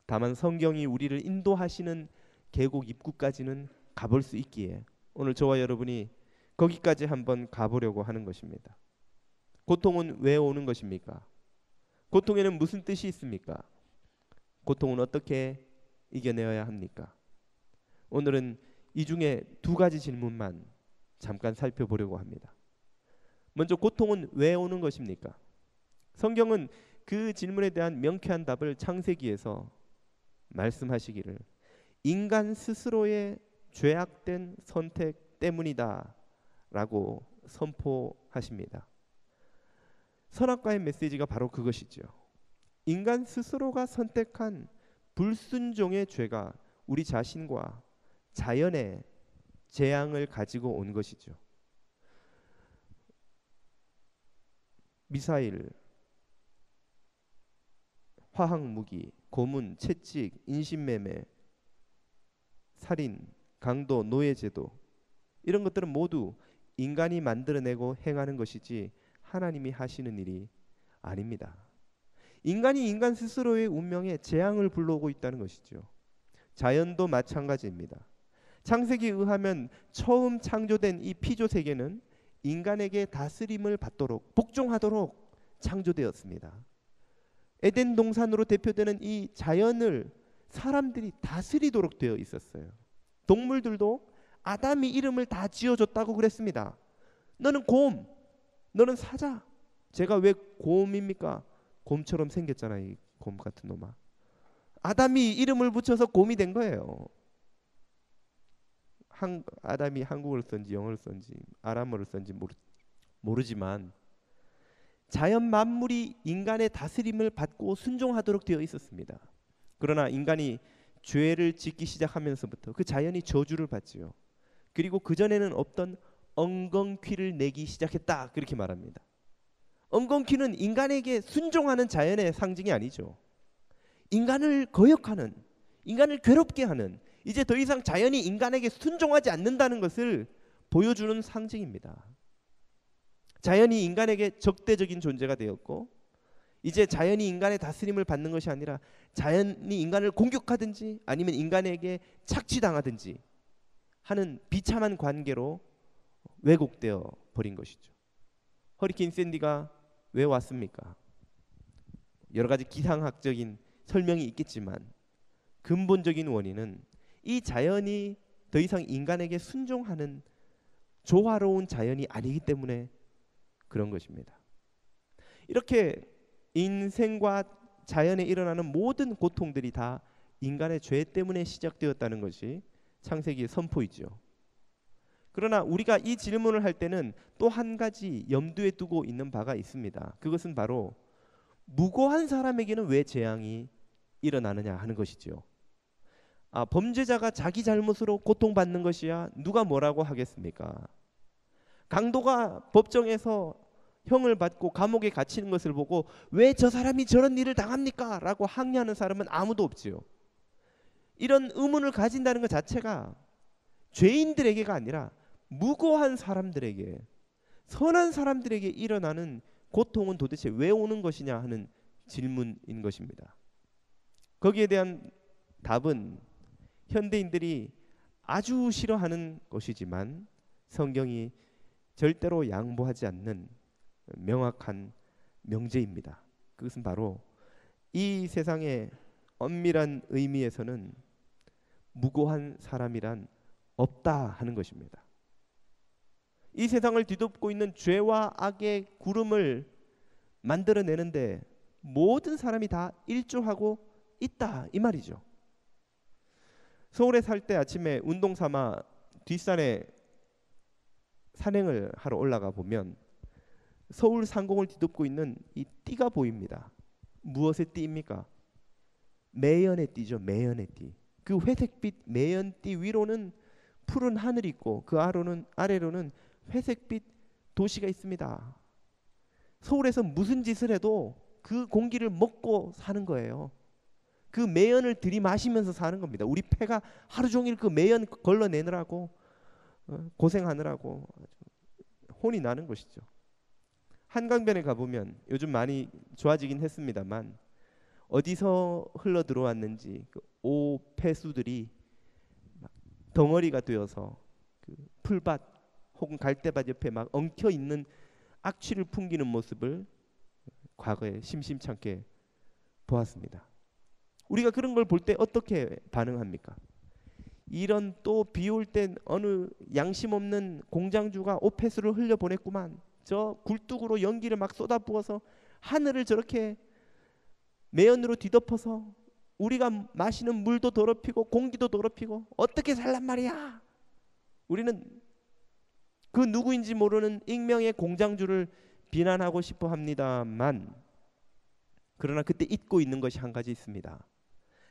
다만 성경이 우리를 인도하시는 계곡 입구까지는 가볼 수 있기에 오늘 저와 여러분이 거기까지 한번 가보려고 하는 것입니다. 고통은 왜 오는 것입니까? 고통에는 무슨 뜻이 있습니까? 고통은 어떻게 이겨내어야 합니까? 오늘은 이 중에 두 가지 질문만 잠깐 살펴보려고 합니다. 먼저, 고통은 왜 오는 것입니까? 성경은 그 질문에 대한 명쾌한 답을 창세기에서 말씀하시기를 인간 스스로의 죄악된 선택 때문이다 라고 선포하십니다. 선악과의 메시지가 바로 그것이죠. 인간 스스로가 선택한 불순종의 죄가 우리 자신과 자연의 재앙을 가지고 온 것이죠. 미사일, 화학무기, 고문, 채찍, 인신매매, 살인, 강도, 노예제도, 이런 것들은 모두 인간이 만들어내고 행하는 것이지 하나님이 하시는 일이 아닙니다. 인간이 인간 스스로의 운명에 재앙을 불러오고 있다는 것이죠. 자연도 마찬가지입니다. 창세기에 의하면 처음 창조된 이 피조 세계는 인간에게 다스림을 받도록, 복종하도록 창조되었습니다. 에덴 동산으로 대표되는 이 자연을 사람들이 다스리도록 되어 있었어요. 동물들도 아담이 이름을 다 지어줬다고 그랬습니다. 너는 곰, 너는 사자. 제가 왜 곰입니까? 곰처럼 생겼잖아요, 이 곰 같은 놈아. 아담이 이름을 붙여서 곰이 된 거예요. 아담이 한국어를 썼는지 영어를 썼는지 아람어를 썼는지 모르지만 자연 만물이 인간의 다스림을 받고 순종하도록 되어 있었습니다. 그러나 인간이 죄를 짓기 시작하면서부터 그 자연이 저주를 받지요. 그리고 그전에는 없던 엉겅퀴를 내기 시작했다, 그렇게 말합니다. 엉겅퀴는 인간에게 순종하는 자연의 상징이 아니죠. 인간을 거역하는, 인간을 괴롭게 하는, 이제 더 이상 자연이 인간에게 순종하지 않는다는 것을 보여주는 상징입니다. 자연이 인간에게 적대적인 존재가 되었고, 이제 자연이 인간의 다스림을 받는 것이 아니라 자연이 인간을 공격하든지 아니면 인간에게 착취당하든지 하는 비참한 관계로 왜곡되어 버린 것이죠. 허리케인 샌디가 왜 왔습니까? 여러 가지 기상학적인 설명이 있겠지만 근본적인 원인은 이 자연이 더 이상 인간에게 순종하는 조화로운 자연이 아니기 때문에 그런 것입니다. 이렇게 인생과 자연에 일어나는 모든 고통들이 다 인간의 죄 때문에 시작되었다는 것이 창세기의 선포이죠. 그러나 우리가 이 질문을 할 때는 또 한 가지 염두에 두고 있는 바가 있습니다. 그것은 바로 무고한 사람에게는 왜 재앙이 일어나느냐 하는 것이죠. 범죄자가 자기 잘못으로 고통받는 것이야 누가 뭐라고 하겠습니까? 강도가 법정에서 형을 받고 감옥에 갇히는 것을 보고 왜 저 사람이 저런 일을 당합니까? 라고 항의하는 사람은 아무도 없지요. 이런 의문을 가진다는 것 자체가 죄인들에게가 아니라 무고한 사람들에게, 선한 사람들에게 일어나는 고통은 도대체 왜 오는 것이냐 하는 질문인 것입니다. 거기에 대한 답은 현대인들이 아주 싫어하는 것이지만 성경이 절대로 양보하지 않는 명확한 명제입니다. 그것은 바로 이 세상의 엄밀한 의미에서는 무고한 사람이란 없다 하는 것입니다. 이 세상을 뒤덮고 있는 죄와 악의 구름을 만들어내는데 모든 사람이 다 일조하고 있다 이 말이죠. 서울에 살 때 아침에 운동 삼아 뒷산에 산행을 하러 올라가 보면 서울 상공을 뒤덮고 있는 이 띠가 보입니다. 무엇의 띠입니까? 매연의 띠죠. 매연의 띠. 그 회색빛 매연띠 위로는 푸른 하늘이 있고 그 아래로는 회색빛 도시가 있습니다. 서울에서 무슨 짓을 해도 그 공기를 먹고 사는 거예요. 그 매연을 들이마시면서 사는 겁니다. 우리 폐가 하루 종일 그 매연 걸러내느라고 고생하느라고 혼이 나는 것이죠. 한강변에 가보면 요즘 많이 좋아지긴 했습니다만 어디서 흘러 들어왔는지 그 오폐수들이 덩어리가 되어서 그 풀밭 혹은 갈대밭 옆에 막 엉켜 있는 악취를 풍기는 모습을 과거에 심심찮게 보았습니다. 우리가 그런 걸 볼 때 어떻게 반응합니까? 이런 또 비 올 땐 어느 양심 없는 공장주가 오폐수를 흘려보냈구만. 저 굴뚝으로 연기를 막 쏟아부어서 하늘을 저렇게 매연으로 뒤덮어서 우리가 마시는 물도 더럽히고 공기도 더럽히고 어떻게 살란 말이야. 우리는 그 누구인지 모르는 익명의 공장주를 비난하고 싶어 합니다만 그러나 그때 잊고 있는 것이 한 가지 있습니다.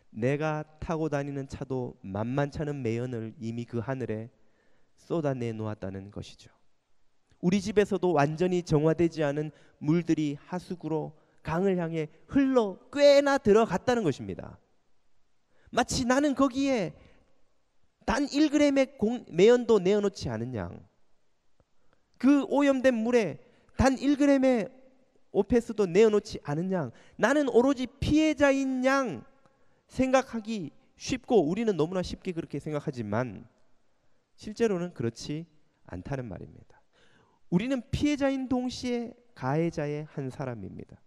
내가 타고 다니는 차도 만만찮은 매연을 이미 그 하늘에 쏟아내 놓았다는 것이죠. 우리 집에서도 완전히 정화되지 않은 물들이 하수구로 강을 향해 흘러 꽤나 들어갔다는 것입니다. 마치 나는 거기에 단 1g의 매연도 내어놓지 않은 양, 그 오염된 물에 단 1g의 오폐수도 내어놓지 않은 양, 나는 오로지 피해자인 양 생각하기 쉽고 우리는 너무나 쉽게 그렇게 생각하지만 실제로는 그렇지 않다는 말입니다. 우리는 피해자인 동시에 가해자의 한 사람입니다.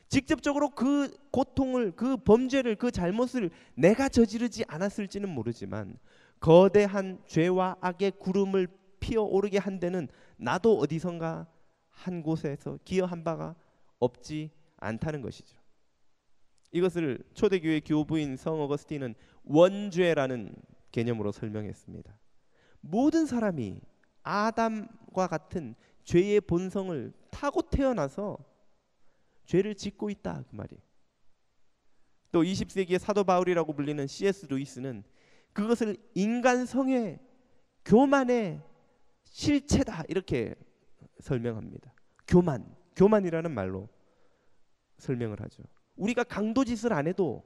직접적으로 그 고통을, 그 범죄를, 그 잘못을 내가 저지르지 않았을지는 모르지만 거대한 죄와 악의 구름을 피어오르게 한 데는 나도 어디선가 한 곳에서 기여한 바가 없지 않다는 것이죠. 이것을 초대교회 교부인 성 어거스틴은 원죄라는 개념으로 설명했습니다. 모든 사람이 아담과 같은 죄의 본성을 타고 태어나서 죄를 짓고 있다 그 말이에요. 또 20세기의 사도 바울이라고 불리는 C.S. 루이스는 그것을 인간성의 교만의 실체다 이렇게 설명합니다. 교만이라는 말로 설명을 하죠. 우리가 강도짓을 안 해도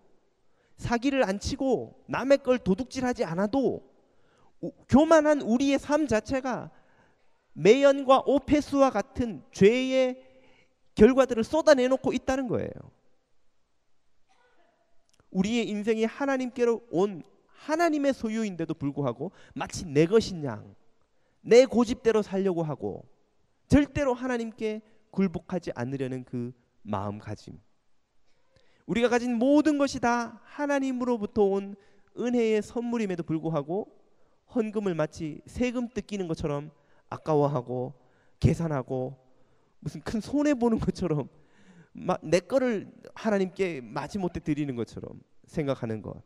사기를 안 치고 남의 걸 도둑질하지 않아도 교만한 우리의 삶 자체가 매연과 오폐수와 같은 죄의 결과들을 쏟아내놓고 있다는 거예요. 우리의 인생이 하나님께로 온 하나님의 소유인데도 불구하고 마치 내 것인 양 내 고집대로 살려고 하고 절대로 하나님께 굴복하지 않으려는 그 마음가짐, 우리가 가진 모든 것이 다 하나님으로부터 온 은혜의 선물임에도 불구하고 헌금을 마치 세금 뜯기는 것처럼 아까워하고 계산하고 무슨 큰 손해 보는 것처럼 막 내 거를 하나님께 마지못해 드리는 것처럼 생각하는 것.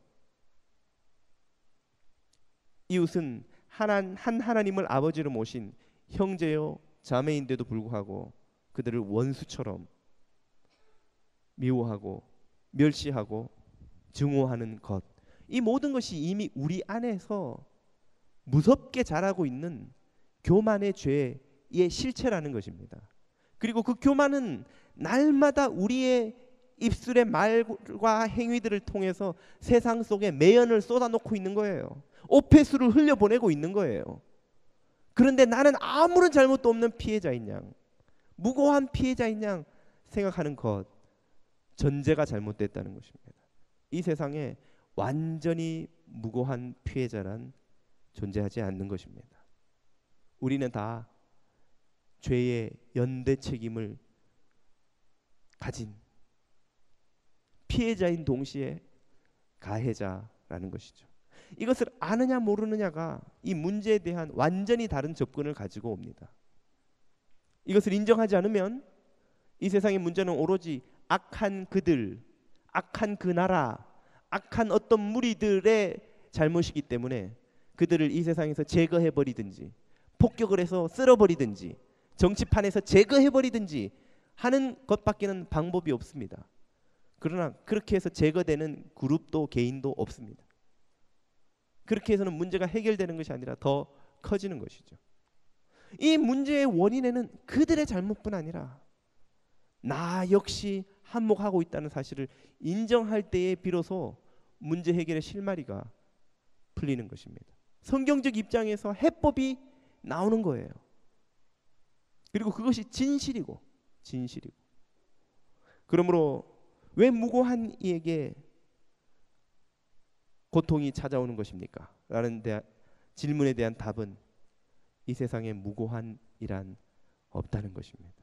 이웃은 한 하나님을 아버지로 모신 형제요 자매인데도 불구하고 그들을 원수처럼 미워하고 멸시하고 증오하는 것. 이 모든 것이 이미 우리 안에서 무섭게 자라고 있는 교만의 죄의 실체라는 것입니다. 그리고 그 교만은 날마다 우리의 입술의 말과 행위들을 통해서 세상 속에 매연을 쏟아놓고 있는 거예요. 오폐수를 흘려보내고 있는 거예요. 그런데 나는 아무런 잘못도 없는 피해자인 양, 무고한 피해자인 양 생각하는 것, 전제가 잘못됐다는 것입니다. 이 세상에 완전히 무고한 피해자란 존재하지 않는 것입니다. 우리는 다 죄의 연대 책임을 가진 피해자인 동시에 가해자라는 것이죠. 이것을 아느냐 모르느냐가 이 문제에 대한 완전히 다른 접근을 가지고 옵니다. 이것을 인정하지 않으면 이 세상의 문제는 오로지 악한 그들, 악한 그 나라, 악한 어떤 무리들의 잘못이기 때문에 그들을 이 세상에서 제거해버리든지 폭격을 해서 쓸어버리든지 정치판에서 제거해버리든지 하는 것밖에는 방법이 없습니다. 그러나 그렇게 해서 제거되는 그룹도 개인도 없습니다. 그렇게 해서는 문제가 해결되는 것이 아니라 더 커지는 것이죠. 이 문제의 원인에는 그들의 잘못뿐 아니라 나 역시 한몫하고 있다는 사실을 인정할 때에 비로소 문제 해결의 실마리가 풀리는 것입니다. 성경적 입장에서 해법이 나오는 거예요. 그리고 그것이 진실이고 그러므로 왜 무고한 이에게 고통이 찾아오는 것입니까? 라는 질문에 대한 답은 이 세상에 무고한이란 없다는 것입니다.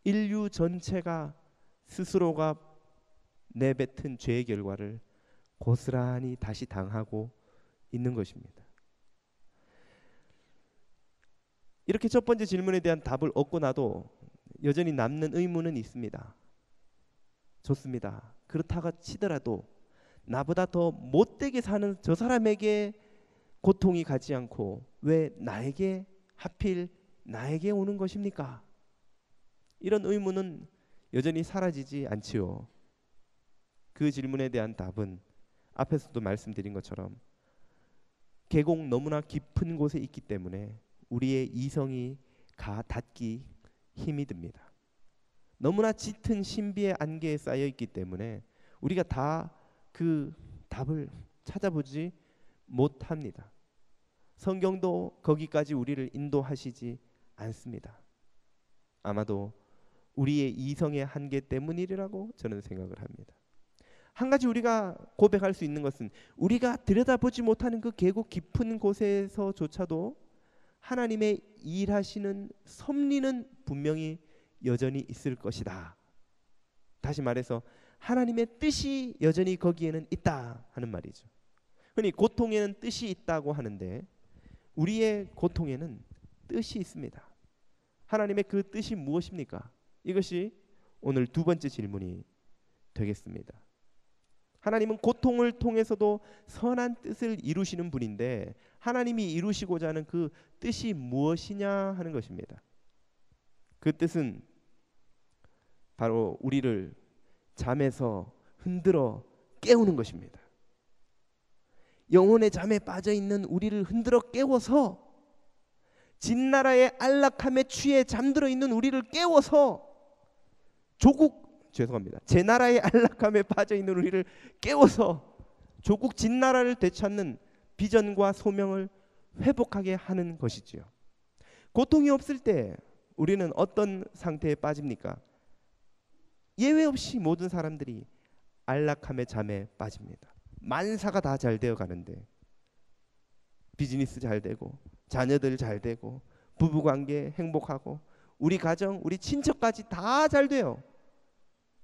인류 전체가 스스로가 내뱉은 죄의 결과를 고스란히 다시 당하고 있는 것입니다. 이렇게 첫 번째 질문에 대한 답을 얻고 나도 여전히 남는 의문은 있습니다. 좋습니다. 그렇다고 치더라도 나보다 더 못되게 사는 저 사람에게 고통이 가지 않고 왜 나에게 하필 나에게 오는 것입니까? 이런 의문은 여전히 사라지지 않지요. 그 질문에 대한 답은 앞에서도 말씀드린 것처럼 계곡 너무나 깊은 곳에 있기 때문에 우리의 이성이 닿기 힘이 듭니다. 너무나 짙은 신비의 안개에 쌓여 있기 때문에 우리가 다 그 답을 찾아보지 못합니다. 성경도 거기까지 우리를 인도하시지 않습니다. 아마도 우리의 이성의 한계 때문이라고 저는 생각을 합니다. 한 가지 우리가 고백할 수 있는 것은 우리가 들여다보지 못하는 그 계곡 깊은 곳에서조차도 하나님의 일하시는 섭리는 분명히 여전히 있을 것이다. 다시 말해서 하나님의 뜻이 여전히 거기에는 있다 하는 말이죠. 흔히 고통에는 뜻이 있다고 하는데 우리의 고통에는 뜻이 있습니다. 하나님의 그 뜻이 무엇입니까? 이것이 오늘 두 번째 질문이 되겠습니다. 하나님은 고통을 통해서도 선한 뜻을 이루시는 분인데 하나님이 이루시고자 하는 그 뜻이 무엇이냐 하는 것입니다. 그 뜻은 바로 우리를 잠에서 흔들어 깨우는 것입니다. 영혼의 잠에 빠져있는 우리를 흔들어 깨워서 진나라의 안락함에 취해 잠들어 있는 우리를 깨워서 제 나라의 안락함에 빠져있는 우리를 깨워서 조국 진나라를 되찾는 비전과 소명을 회복하게 하는 것이지요. 고통이 없을 때 우리는 어떤 상태에 빠집니까? 예외 없이 모든 사람들이 안락함의 잠에 빠집니다. 만사가 다 잘 되어 가는데 비즈니스 잘 되고 자녀들 잘 되고 부부관계 행복하고 우리 가정 우리 친척까지 다 잘 돼요.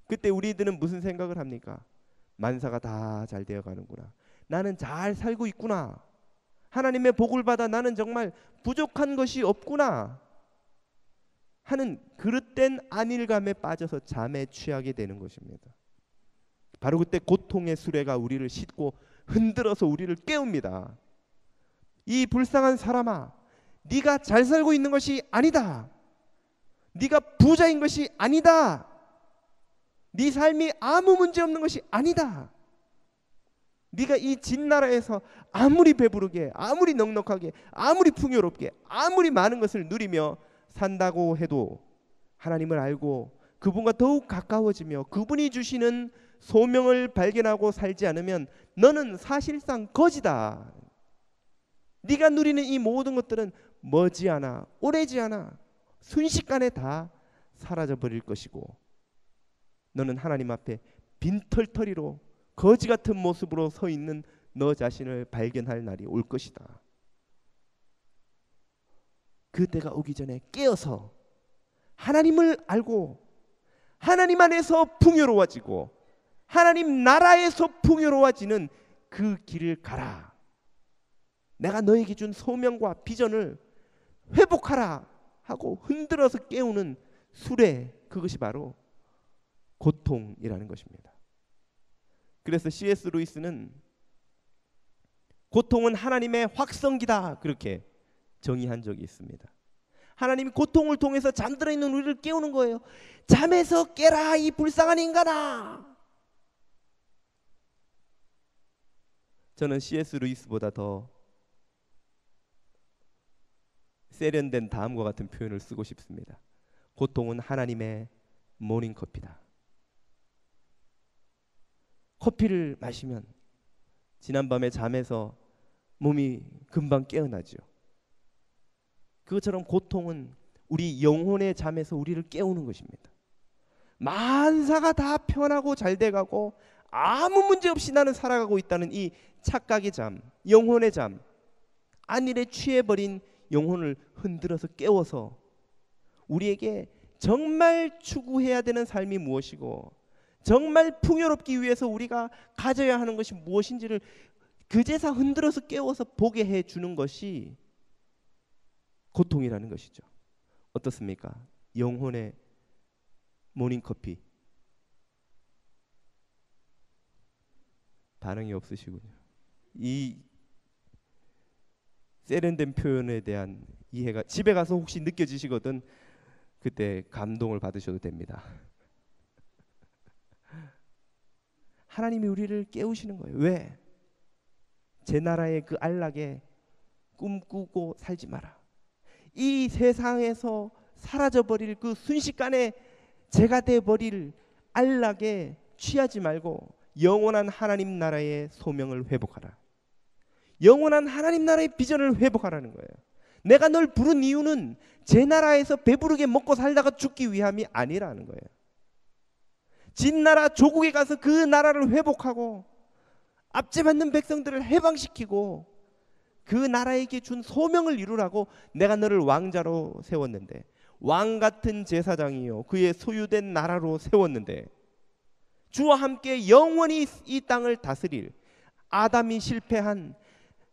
그때 우리들은 무슨 생각을 합니까? 만사가 다 잘 되어 가는구나. 나는 잘 살고 있구나. 하나님의 복을 받아 나는 정말 부족한 것이 없구나 하는 그릇된 안일감에 빠져서 잠에 취하게 되는 것입니다. 바로 그때 고통의 수레가 우리를 싣고 흔들어서 우리를 깨웁니다. 이 불쌍한 사람아, 네가 잘 살고 있는 것이 아니다. 네가 부자인 것이 아니다. 네 삶이 아무 문제 없는 것이 아니다. 네가 이 진나라에서 아무리 배부르게, 아무리 넉넉하게, 아무리 풍요롭게, 아무리 많은 것을 누리며 산다고 해도 하나님을 알고 그분과 더욱 가까워지며 그분이 주시는 소명을 발견하고 살지 않으면 너는 사실상 거지다. 네가 누리는 이 모든 것들은 머지않아, 오래지않아, 순식간에 다 사라져 버릴 것이고 너는 하나님 앞에 빈털터리로 거지 같은 모습으로 서 있는 너 자신을 발견할 날이 올 것이다. 그 때가 오기 전에 깨어서 하나님을 알고 하나님 안에서 풍요로워지고 하나님 나라에서 풍요로워지는 그 길을 가라. 내가 너에게 준 소명과 비전을 회복하라 하고 흔들어서 깨우는 수레, 그것이 바로 고통이라는 것입니다. 그래서 C.S. 루이스는 고통은 하나님의 확성기다 그렇게 정의한 적이 있습니다. 하나님이 고통을 통해서 잠들어 있는 우리를 깨우는 거예요. 잠에서 깨라 이 불쌍한 인간아. 저는 C.S. 루이스보다 더 세련된 다음과 같은 표현을 쓰고 싶습니다. 고통은 하나님의 모닝커피다. 커피를 마시면 지난밤에 잠에서 몸이 금방 깨어나죠. 그것처럼 고통은 우리 영혼의 잠에서 우리를 깨우는 것입니다. 만사가 다 편하고 잘 돼가고 아무 문제 없이 나는 살아가고 있다는 이 착각의 잠, 영혼의 잠, 안일에 취해버린 영혼을 흔들어서 깨워서 우리에게 정말 추구해야 되는 삶이 무엇이고 정말 풍요롭기 위해서 우리가 가져야 하는 것이 무엇인지를 그제서 흔들어서 깨워서 보게 해주는 것이 고통이라는 것이죠. 어떻습니까? 영혼의 모닝커피. 반응이 없으시군요. 이 세련된 표현에 대한 이해가 집에 가서 혹시 느껴지시거든 그때 감동을 받으셔도 됩니다. 하나님이 우리를 깨우시는 거예요. 왜? 제 나라의 그 안락에 꿈꾸고 살지 마라. 이 세상에서 사라져버릴 그 순식간에 제가 돼버릴 안락에 취하지 말고 영원한 하나님 나라의 소명을 회복하라. 영원한 하나님 나라의 비전을 회복하라는 거예요. 내가 널 부른 이유는 제 나라에서 배부르게 먹고 살다가 죽기 위함이 아니라는 거예요. 진나라 조국에 가서 그 나라를 회복하고 압제받는 백성들을 해방시키고 그 나라에게 준 소명을 이루라고 내가 너를 왕자로 세웠는데, 왕 같은 제사장이요 그의 소유된 나라로 세웠는데, 주와 함께 영원히 이 땅을 다스릴 아담이 실패한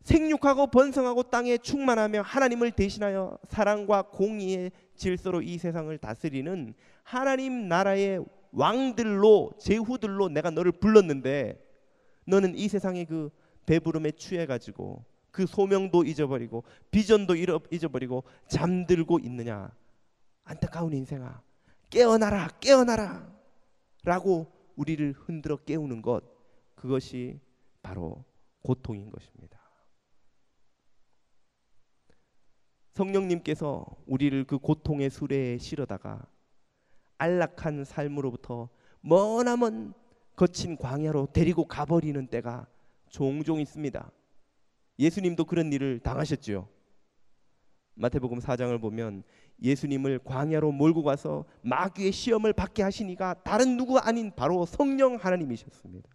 생육하고 번성하고 땅에 충만하며 하나님을 대신하여 사랑과 공의의 질서로 이 세상을 다스리는 하나님 나라의 왕들로, 제후들로 내가 너를 불렀는데 너는 이 세상의 그 배부름에 취해가지고 그 소명도 잊어버리고 비전도 잊어버리고 잠들고 있느냐. 안타까운 인생아, 깨어나라, 깨어나라 라고 우리를 흔들어 깨우는 것, 그것이 바로 고통인 것입니다. 성령님께서 우리를 그 고통의 수레에 실어다가 안락한 삶으로부터 머나먼 거친 광야로 데리고 가버리는 때가 종종 있습니다. 예수님도 그런 일을 당하셨죠. 마태복음 4장을 보면 예수님을 광야로 몰고 가서 마귀의 시험을 받게 하신 이가 다른 누구 아닌 바로 성령 하나님이셨습니다.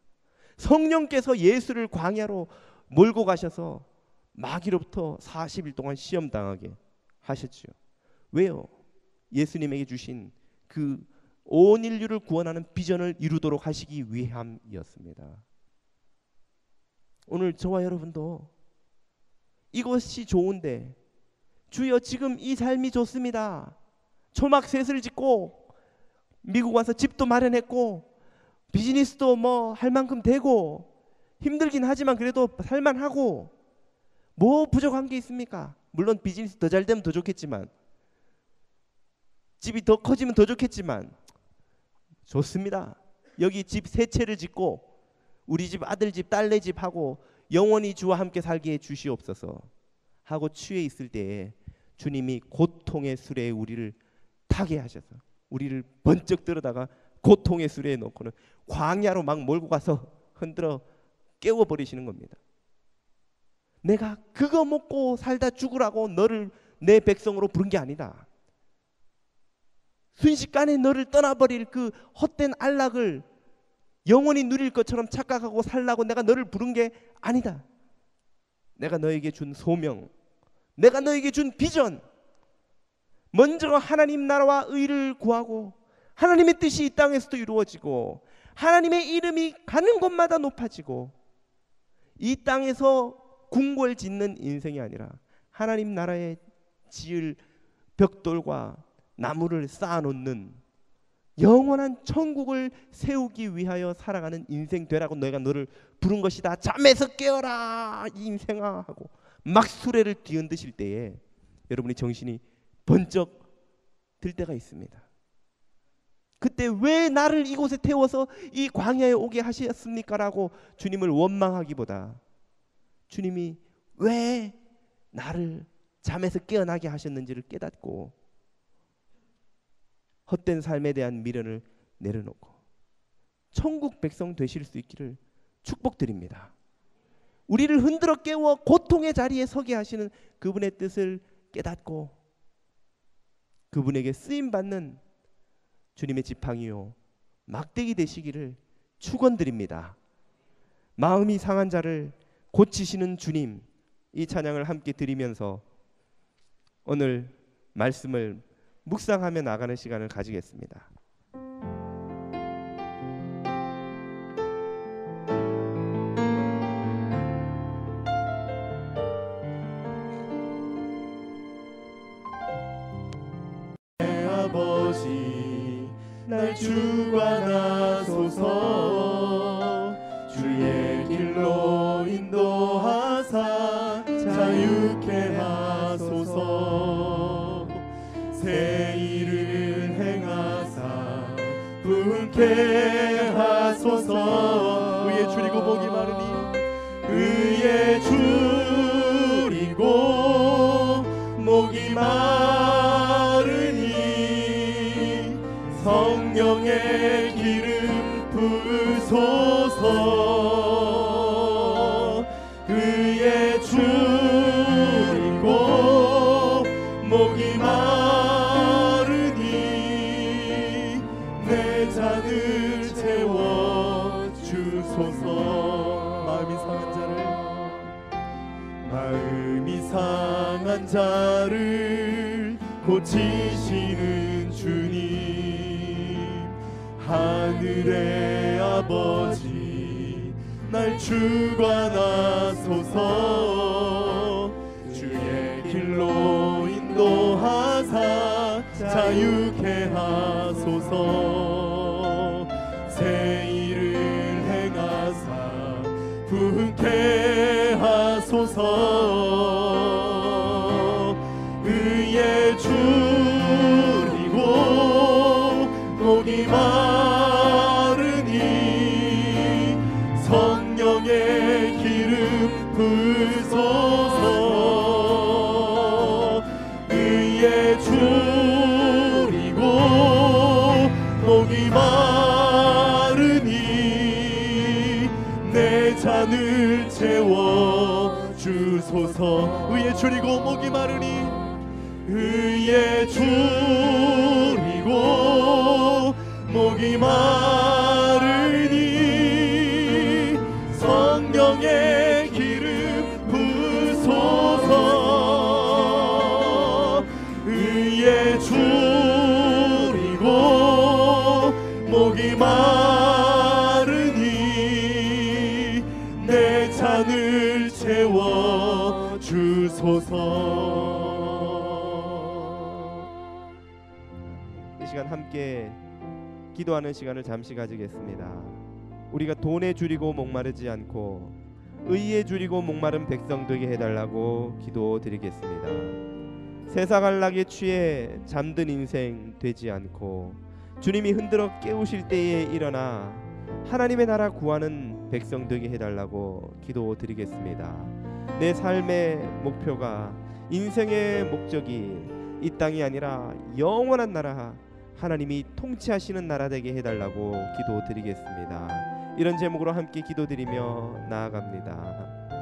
성령께서 예수를 광야로 몰고 가셔서 마귀로부터 40일 동안 시험 당하게 하셨죠. 왜요? 예수님에게 주신 그 온 인류를 구원하는 비전을 이루도록 하시기 위함이었습니다. 오늘 저와 여러분도 이것이 좋은데 주여 지금 이 삶이 좋습니다. 초막셋을 짓고 미국 와서 집도 마련했고 비즈니스도 뭐 할 만큼 되고 힘들긴 하지만 그래도 살만하고 뭐 부족한 게 있습니까? 물론 비즈니스 더 잘 되면 더 좋겠지만 집이 더 커지면 더 좋겠지만 좋습니다. 여기 집 세 채를 짓고 우리 집 아들 집 딸내 집 하고 영원히 주와 함께 살게 해 주시옵소서 하고 취해 있을 때에 주님이 고통의 수레에 우리를 타게 하셔서 우리를 번쩍 들어다가 고통의 수레에 놓고는 광야로 막 몰고 가서 흔들어 깨워버리시는 겁니다. 내가 그거 먹고 살다 죽으라고 너를 내 백성으로 부른 게 아니다. 순식간에 너를 떠나버릴 그 헛된 안락을 영원히 누릴 것처럼 착각하고 살라고 내가 너를 부른 게 아니다. 내가 너에게 준 소명, 내가 너에게 준 비전, 먼저 하나님 나라와 의를 구하고 하나님의 뜻이 이 땅에서도 이루어지고 하나님의 이름이 가는 곳마다 높아지고 이 땅에서 궁궐 짓는 인생이 아니라 하나님 나라에 지을 벽돌과 나무를 쌓아놓는 영원한 천국을 세우기 위하여 살아가는 인생 되라고 내가 너를 부른 것이다. 잠에서 깨어라 이 인생아 하고 막 수레를 뒤흔드실 때에 여러분이 정신이 번쩍 들 때가 있습니다. 그때 왜 나를 이곳에 태워서 이 광야에 오게 하셨습니까? 라고 주님을 원망하기보다 주님이 왜 나를 잠에서 깨어나게 하셨는지를 깨닫고 헛된 삶에 대한 미련을 내려놓고 천국 백성 되실 수 있기를 축복드립니다. 우리를 흔들어 깨워 고통의 자리에 서게 하시는 그분의 뜻을 깨닫고 그분에게 쓰임받는 주님의 지팡이요 막대기 되시기를 축원드립니다. 마음이 상한 자를 고치시는 주님, 이 찬양을 함께 드리면서 오늘 말씀을 묵상하며 나가는 시간을 가지겠습니다. 내 아버지 날 주관하소서 주의 길로 인도하사 자유케 하소서 새 일을 행하사 분케 하소서 의에 줄이고 목이 마르니 의에 줄이고 목이 마르니 성령의 기름 부으소서 의에 줄이고 목이 마르니 내 잔을 채워 주소서 마음이 상한 자를 고치시는 주님 하늘의 아버지 날 주관하소서 주의 길로 인도하사 자유케 하소서 새 일을 행하사 분케 하소서 의에 줄이고 목이 마르니 성령의 기름 부으소서 의에 줄이고 목이 마르니 내 잔을 채워 주소서 의에 줄이고 목이 마르니 의에 줄이고 목이 마르니 성령의 기름 부으소서 의에 줄이고 목이 마르니 내 잔을 채워 주소서 이 시간 함께 기도하는 시간을 잠시 가지겠습니다. 우리가 돈에 줄이고 목마르지 않고 의에 줄이고 목마른 백성 되게 해달라고 기도드리겠습니다. 세상 안락에 취해 잠든 인생 되지 않고 주님이 흔들어 깨우실 때에 일어나 하나님의 나라 구하는 백성 되게 해달라고 기도드리겠습니다. 내 삶의 목표가, 인생의 목적이 이 땅이 아니라 영원한 나라, 하나님이 통치하시는 나라 되게 해달라고 기도드리겠습니다. 이런 제목으로 함께 기도드리며 나아갑니다.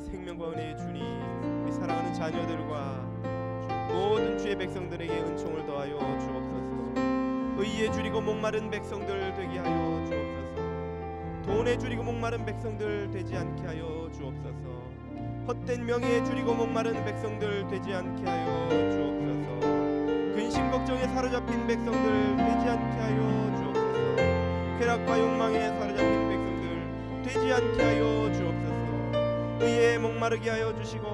생명과 은혜의 주님, 우리 사랑하는 자녀들과 모든 주의 백성들에게 은총을 더하여 주옵소서. 의에 줄이고 목마른 백성들 되게 하여 주옵소서. 돈에 줄이고 목마른 백성들 되지 않게 하여 주옵소서. 헛된 명예에 줄이고 목마른 백성들 되지 않게 하여 주옵소서. 근심 걱정에 사로잡힌 백성들 되지 않게 하여 주옵소서. 쾌락과 욕망에 사로잡힌 백성들 되지 않게 하여 주옵소서. 의에 목마르게 하여 주시고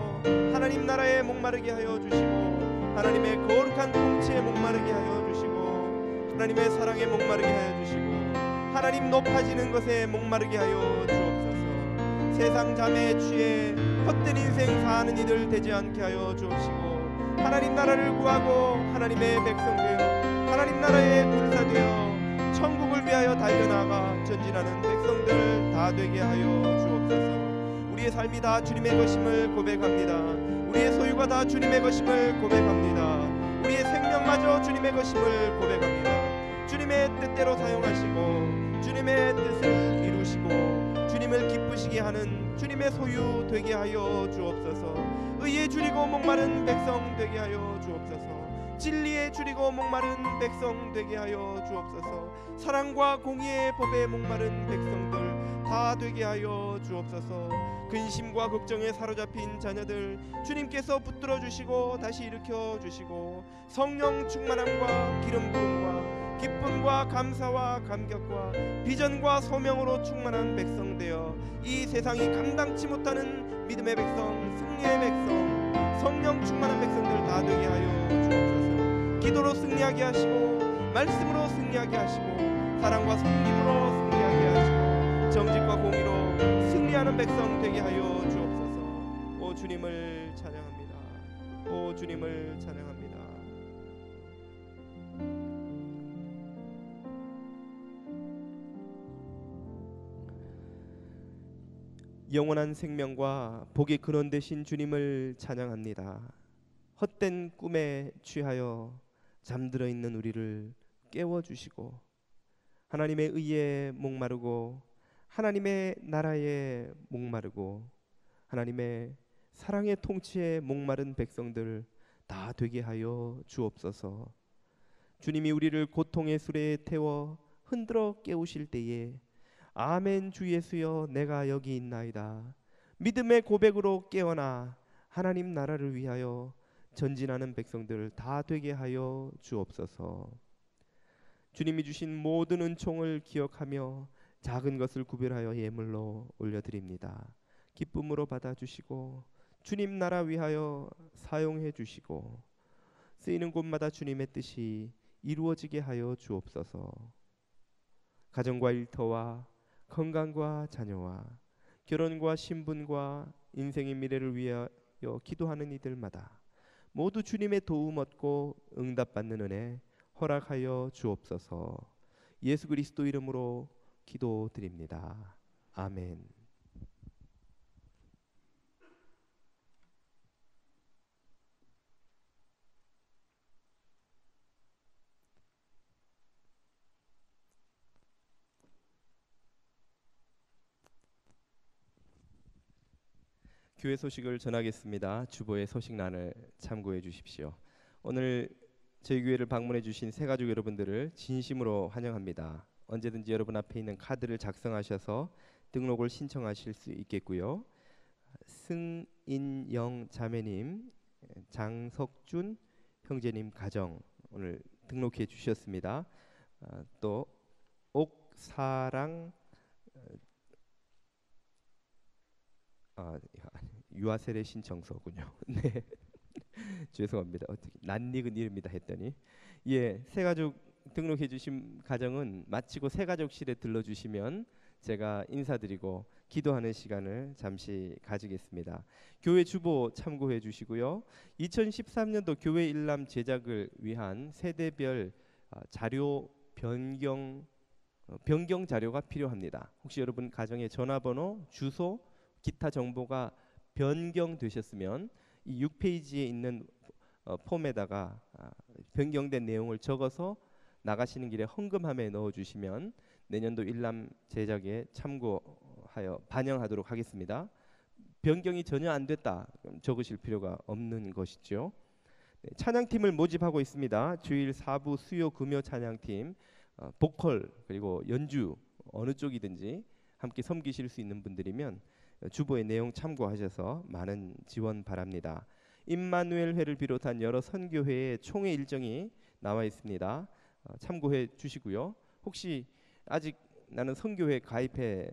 하나님 나라에 목마르게 하여 주시고 하나님의 거룩한 통치에 목마르게 하여 주시고 하나님의 사랑에 목마르게 하여 주시고 하나님 높아지는 것에 목마르게 하여 주옵소서. 세상 잠에 취해 헛된 인생 사는 이들 되지 않게 하여 주옵시고 하나님 나라를 구하고 하나님의 백성 되어 하나님 나라의 군사 되어 천국을 위하여 달려나가 전진하는 백성들 다 되게 하여 주옵소서. 우리의 삶이 다 주님의 것임을 고백합니다. 우리의 소유가 다 주님의 것임을 고백합니다. 우리의 생명마저 주님의 것임을 고백합니다. 주님의 뜻대로 사용하시고 주님의 뜻을 이루시고 주님을 기쁘시게 하는 주님의 소유 되게 하여 주옵소서. 의에 줄이고 목마른 백성 되게 하여 주옵소서. 진리에 줄이고 목마른 백성 되게 하여 주옵소서. 사랑과 공의의 법에 목마른 백성들 다 되게 하여 주옵소서. 근심과 걱정에 사로잡힌 자녀들 주님께서 붙들어 주시고 다시 일으켜 주시고 성령 충만함과 기름 부음과 기쁨과 감사와 감격과 비전과 소명으로 충만한 백성 되어 이 세상이 감당치 못하는 믿음의 백성, 승리의 백성, 성령 충만한 백성들 다 되게 하여 주옵소서. 기도로 승리하게 하시고 말씀으로 승리하게 하시고 사랑과 섬김으로 승리하게 하시고 정직과 공의로 승리하는 백성 되게 하여 주옵소서. 오 주님을 찬양합니다. 오 주님을 찬양합니다. 영원한 생명과 복의 근원 되신 주님을 찬양합니다. 헛된 꿈에 취하여 잠들어 있는 우리를 깨워주시고 하나님의 의에 목마르고 하나님의 나라에 목마르고 하나님의 사랑의 통치에 목마른 백성들 다 되게 하여 주옵소서. 주님이 우리를 고통의 수레에 태워 흔들어 깨우실 때에 아멘 주 예수여 내가 여기 있나이다 믿음의 고백으로 깨어나 하나님 나라를 위하여 전진하는 백성들 다 되게 하여 주옵소서. 주님이 주신 모든 은총을 기억하며 작은 것을 구별하여 예물로 올려드립니다. 기쁨으로 받아주시고 주님 나라 위하여 사용해 주시고 쓰이는 곳마다 주님의 뜻이 이루어지게 하여 주옵소서. 가정과 일터와 건강과 자녀와 결혼과 신분과 인생의 미래를 위하여 기도하는 이들마다 모두 주님의 도움 얻고 응답받는 은혜 허락하여 주옵소서. 예수 그리스도 이름으로 기도드립니다. 아멘. 교회 소식을 전하겠습니다. 주보의 소식란을 참고해 주십시오. 오늘 저희 교회를 방문해 주신 새가족 여러분들을 진심으로 환영합니다. 언제든지 여러분 앞에 있는 카드를 작성하셔서 등록을 신청하실 수 있겠고요. 승인영 자매님, 장석준 형제님 가정 오늘 등록해 주셨습니다. 또 옥사랑 유아 세례 신청서군요. 네. 죄송합니다. 어떻게 낯익은 이름이다 했더니 예, 새가족 등록해 주신 가정은 마치고 새가족실에 들러주시면 제가 인사드리고 기도하는 시간을 잠시 가지겠습니다. 교회 주보 참고해 주시고요. 2013년도 교회 일람 제작을 위한 세대별 자료 변경 자료가 필요합니다. 혹시 여러분 가정의 전화번호, 주소, 기타 정보가 변경되셨으면 이 6페이지에 있는 폼에다가 변경된 내용을 적어서 나가시는 길에 헌금함에 넣어주시면 내년도 일람 제작에 참고하여 반영하도록 하겠습니다. 변경이 전혀 안 됐다 적으실 필요가 없는 것이죠. 네, 찬양팀을 모집하고 있습니다. 주일 4부 수요 금요 찬양팀 보컬 그리고 연주 어느 쪽이든지 함께 섬기실 수 있는 분들이면 주보의 내용 참고하셔서 많은 지원 바랍니다. 임마누엘 회를 비롯한 여러 선교회의 총회 일정이 나와 있습니다. 참고해 주시고요. 혹시 아직 나는 선교회 가입해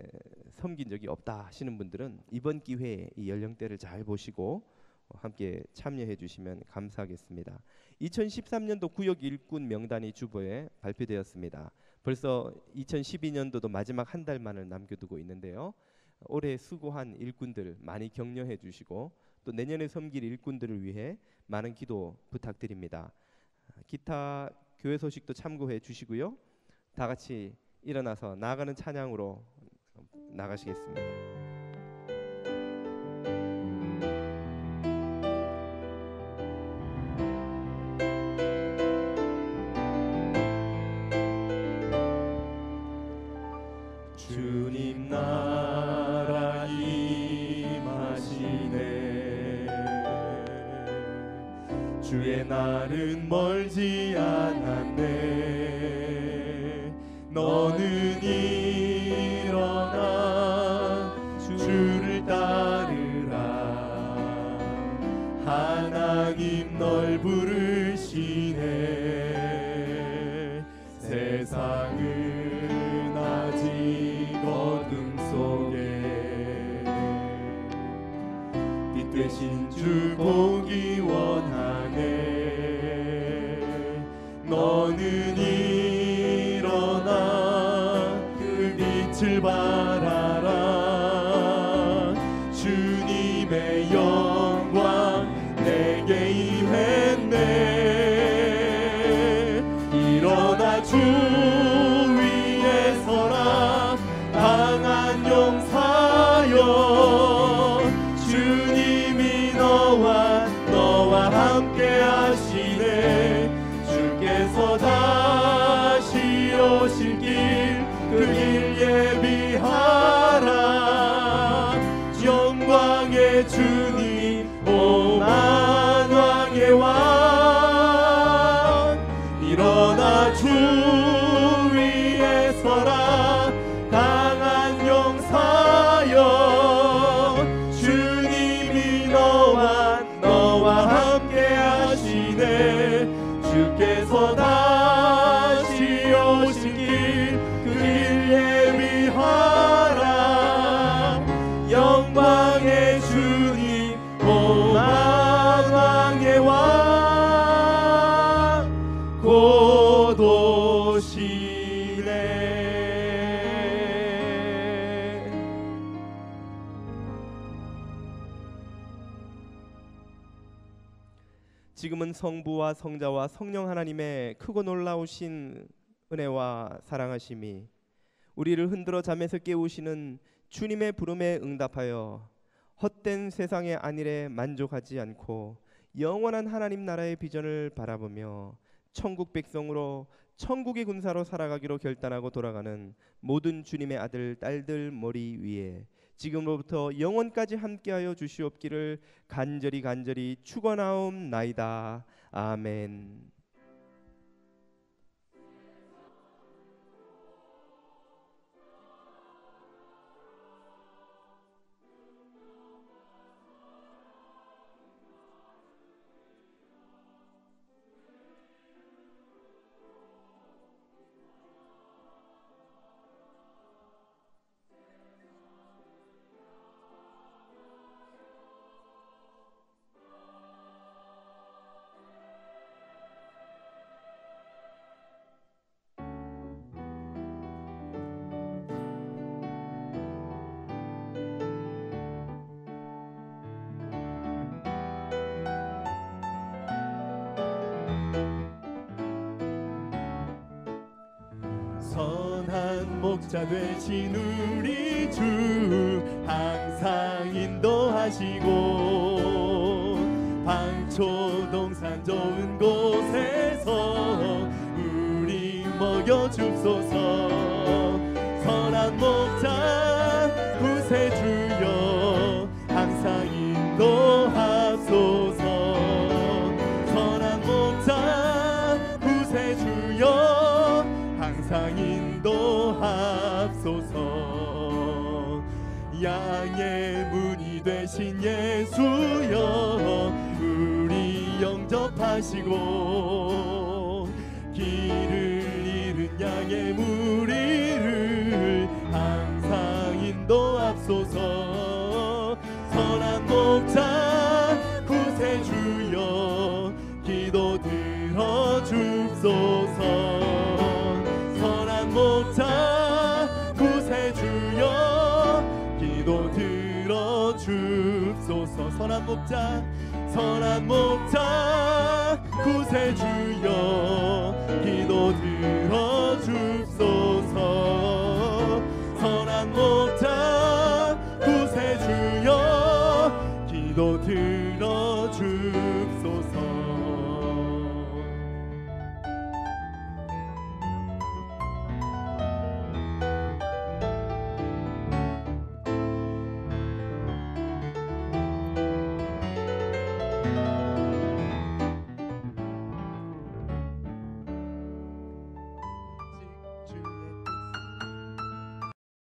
섬긴 적이 없다 하시는 분들은 이번 기회에 이 연령대를 잘 보시고 함께 참여해 주시면 감사하겠습니다. 2013년도 구역 일꾼 명단이 주보에 발표되었습니다. 벌써 2012년도도 마지막 한 달만을 남겨두고 있는데요. 올해 수고한 일꾼들 많이 격려해 주시고 또 내년에 섬길 일꾼들을 위해 많은 기도 부탁드립니다. 기타 교회 소식도 참고해 주시고요. 다 같이 일어나서 나아가는 찬양으로 나가시겠습니다. 주님 나라 임하시네. 주의 날은 멀지 않았네. 너는 일어나 주를 따르라. 하나님 널 부르시네. 세상은 아직 어둠 속에 빛 되신 주 보기 원하네. 너는 일어나 그 빛을 바라라. 주님의 영광 내게 임했네. 일어나 주 위에 서라. 강한 용사여. 주님이 너와 함께 하시네. 주께서 다시 오실 길 그 길 예비하라. 영광의 주님 오 만왕의 왕. 일어나 주 위에 서라. 강한 용사여. 주님이 너와 함께 하시네. 주께서 다시 오실 길 그 길 예비하라. 영광의 주님 오 만왕의 왕 곧 오시네. 지금은 성부와 성자와 성령 하나님의 크고 놀라우신 은혜와 사랑하심이 우리를 흔들어 잠에서 깨우시는 주님의 부름에 응답하여 헛된 세상의 안일에 만족하지 않고 영원한 하나님 나라의 비전을 바라보며 천국 백성으로 천국의 군사로 살아가기로 결단하고 돌아가는 모든 주님의 아들 딸들 머리 위에 지금으로부터 영원까지 함께하여 주시옵기를 간절히 축원하옵나이다. 아멘. 목자 되신 우리 주 항상 인도하시고 방초동산 좋은 곳에서 우리 먹여줍소서. 선한 목자 구세주여 항상 인도하소서. 선한 목자 구세주여 항상 인도하소서. 양의 문이 되신 예수여 우리 영접하시고 길을 잃은 양의 무리를 항상 인도하소서. 선한 목자 구세주여 기도 들어줍소서. 선한 목자 구세주여 기도 들어줍소서. 선한 목자 구세주여 기도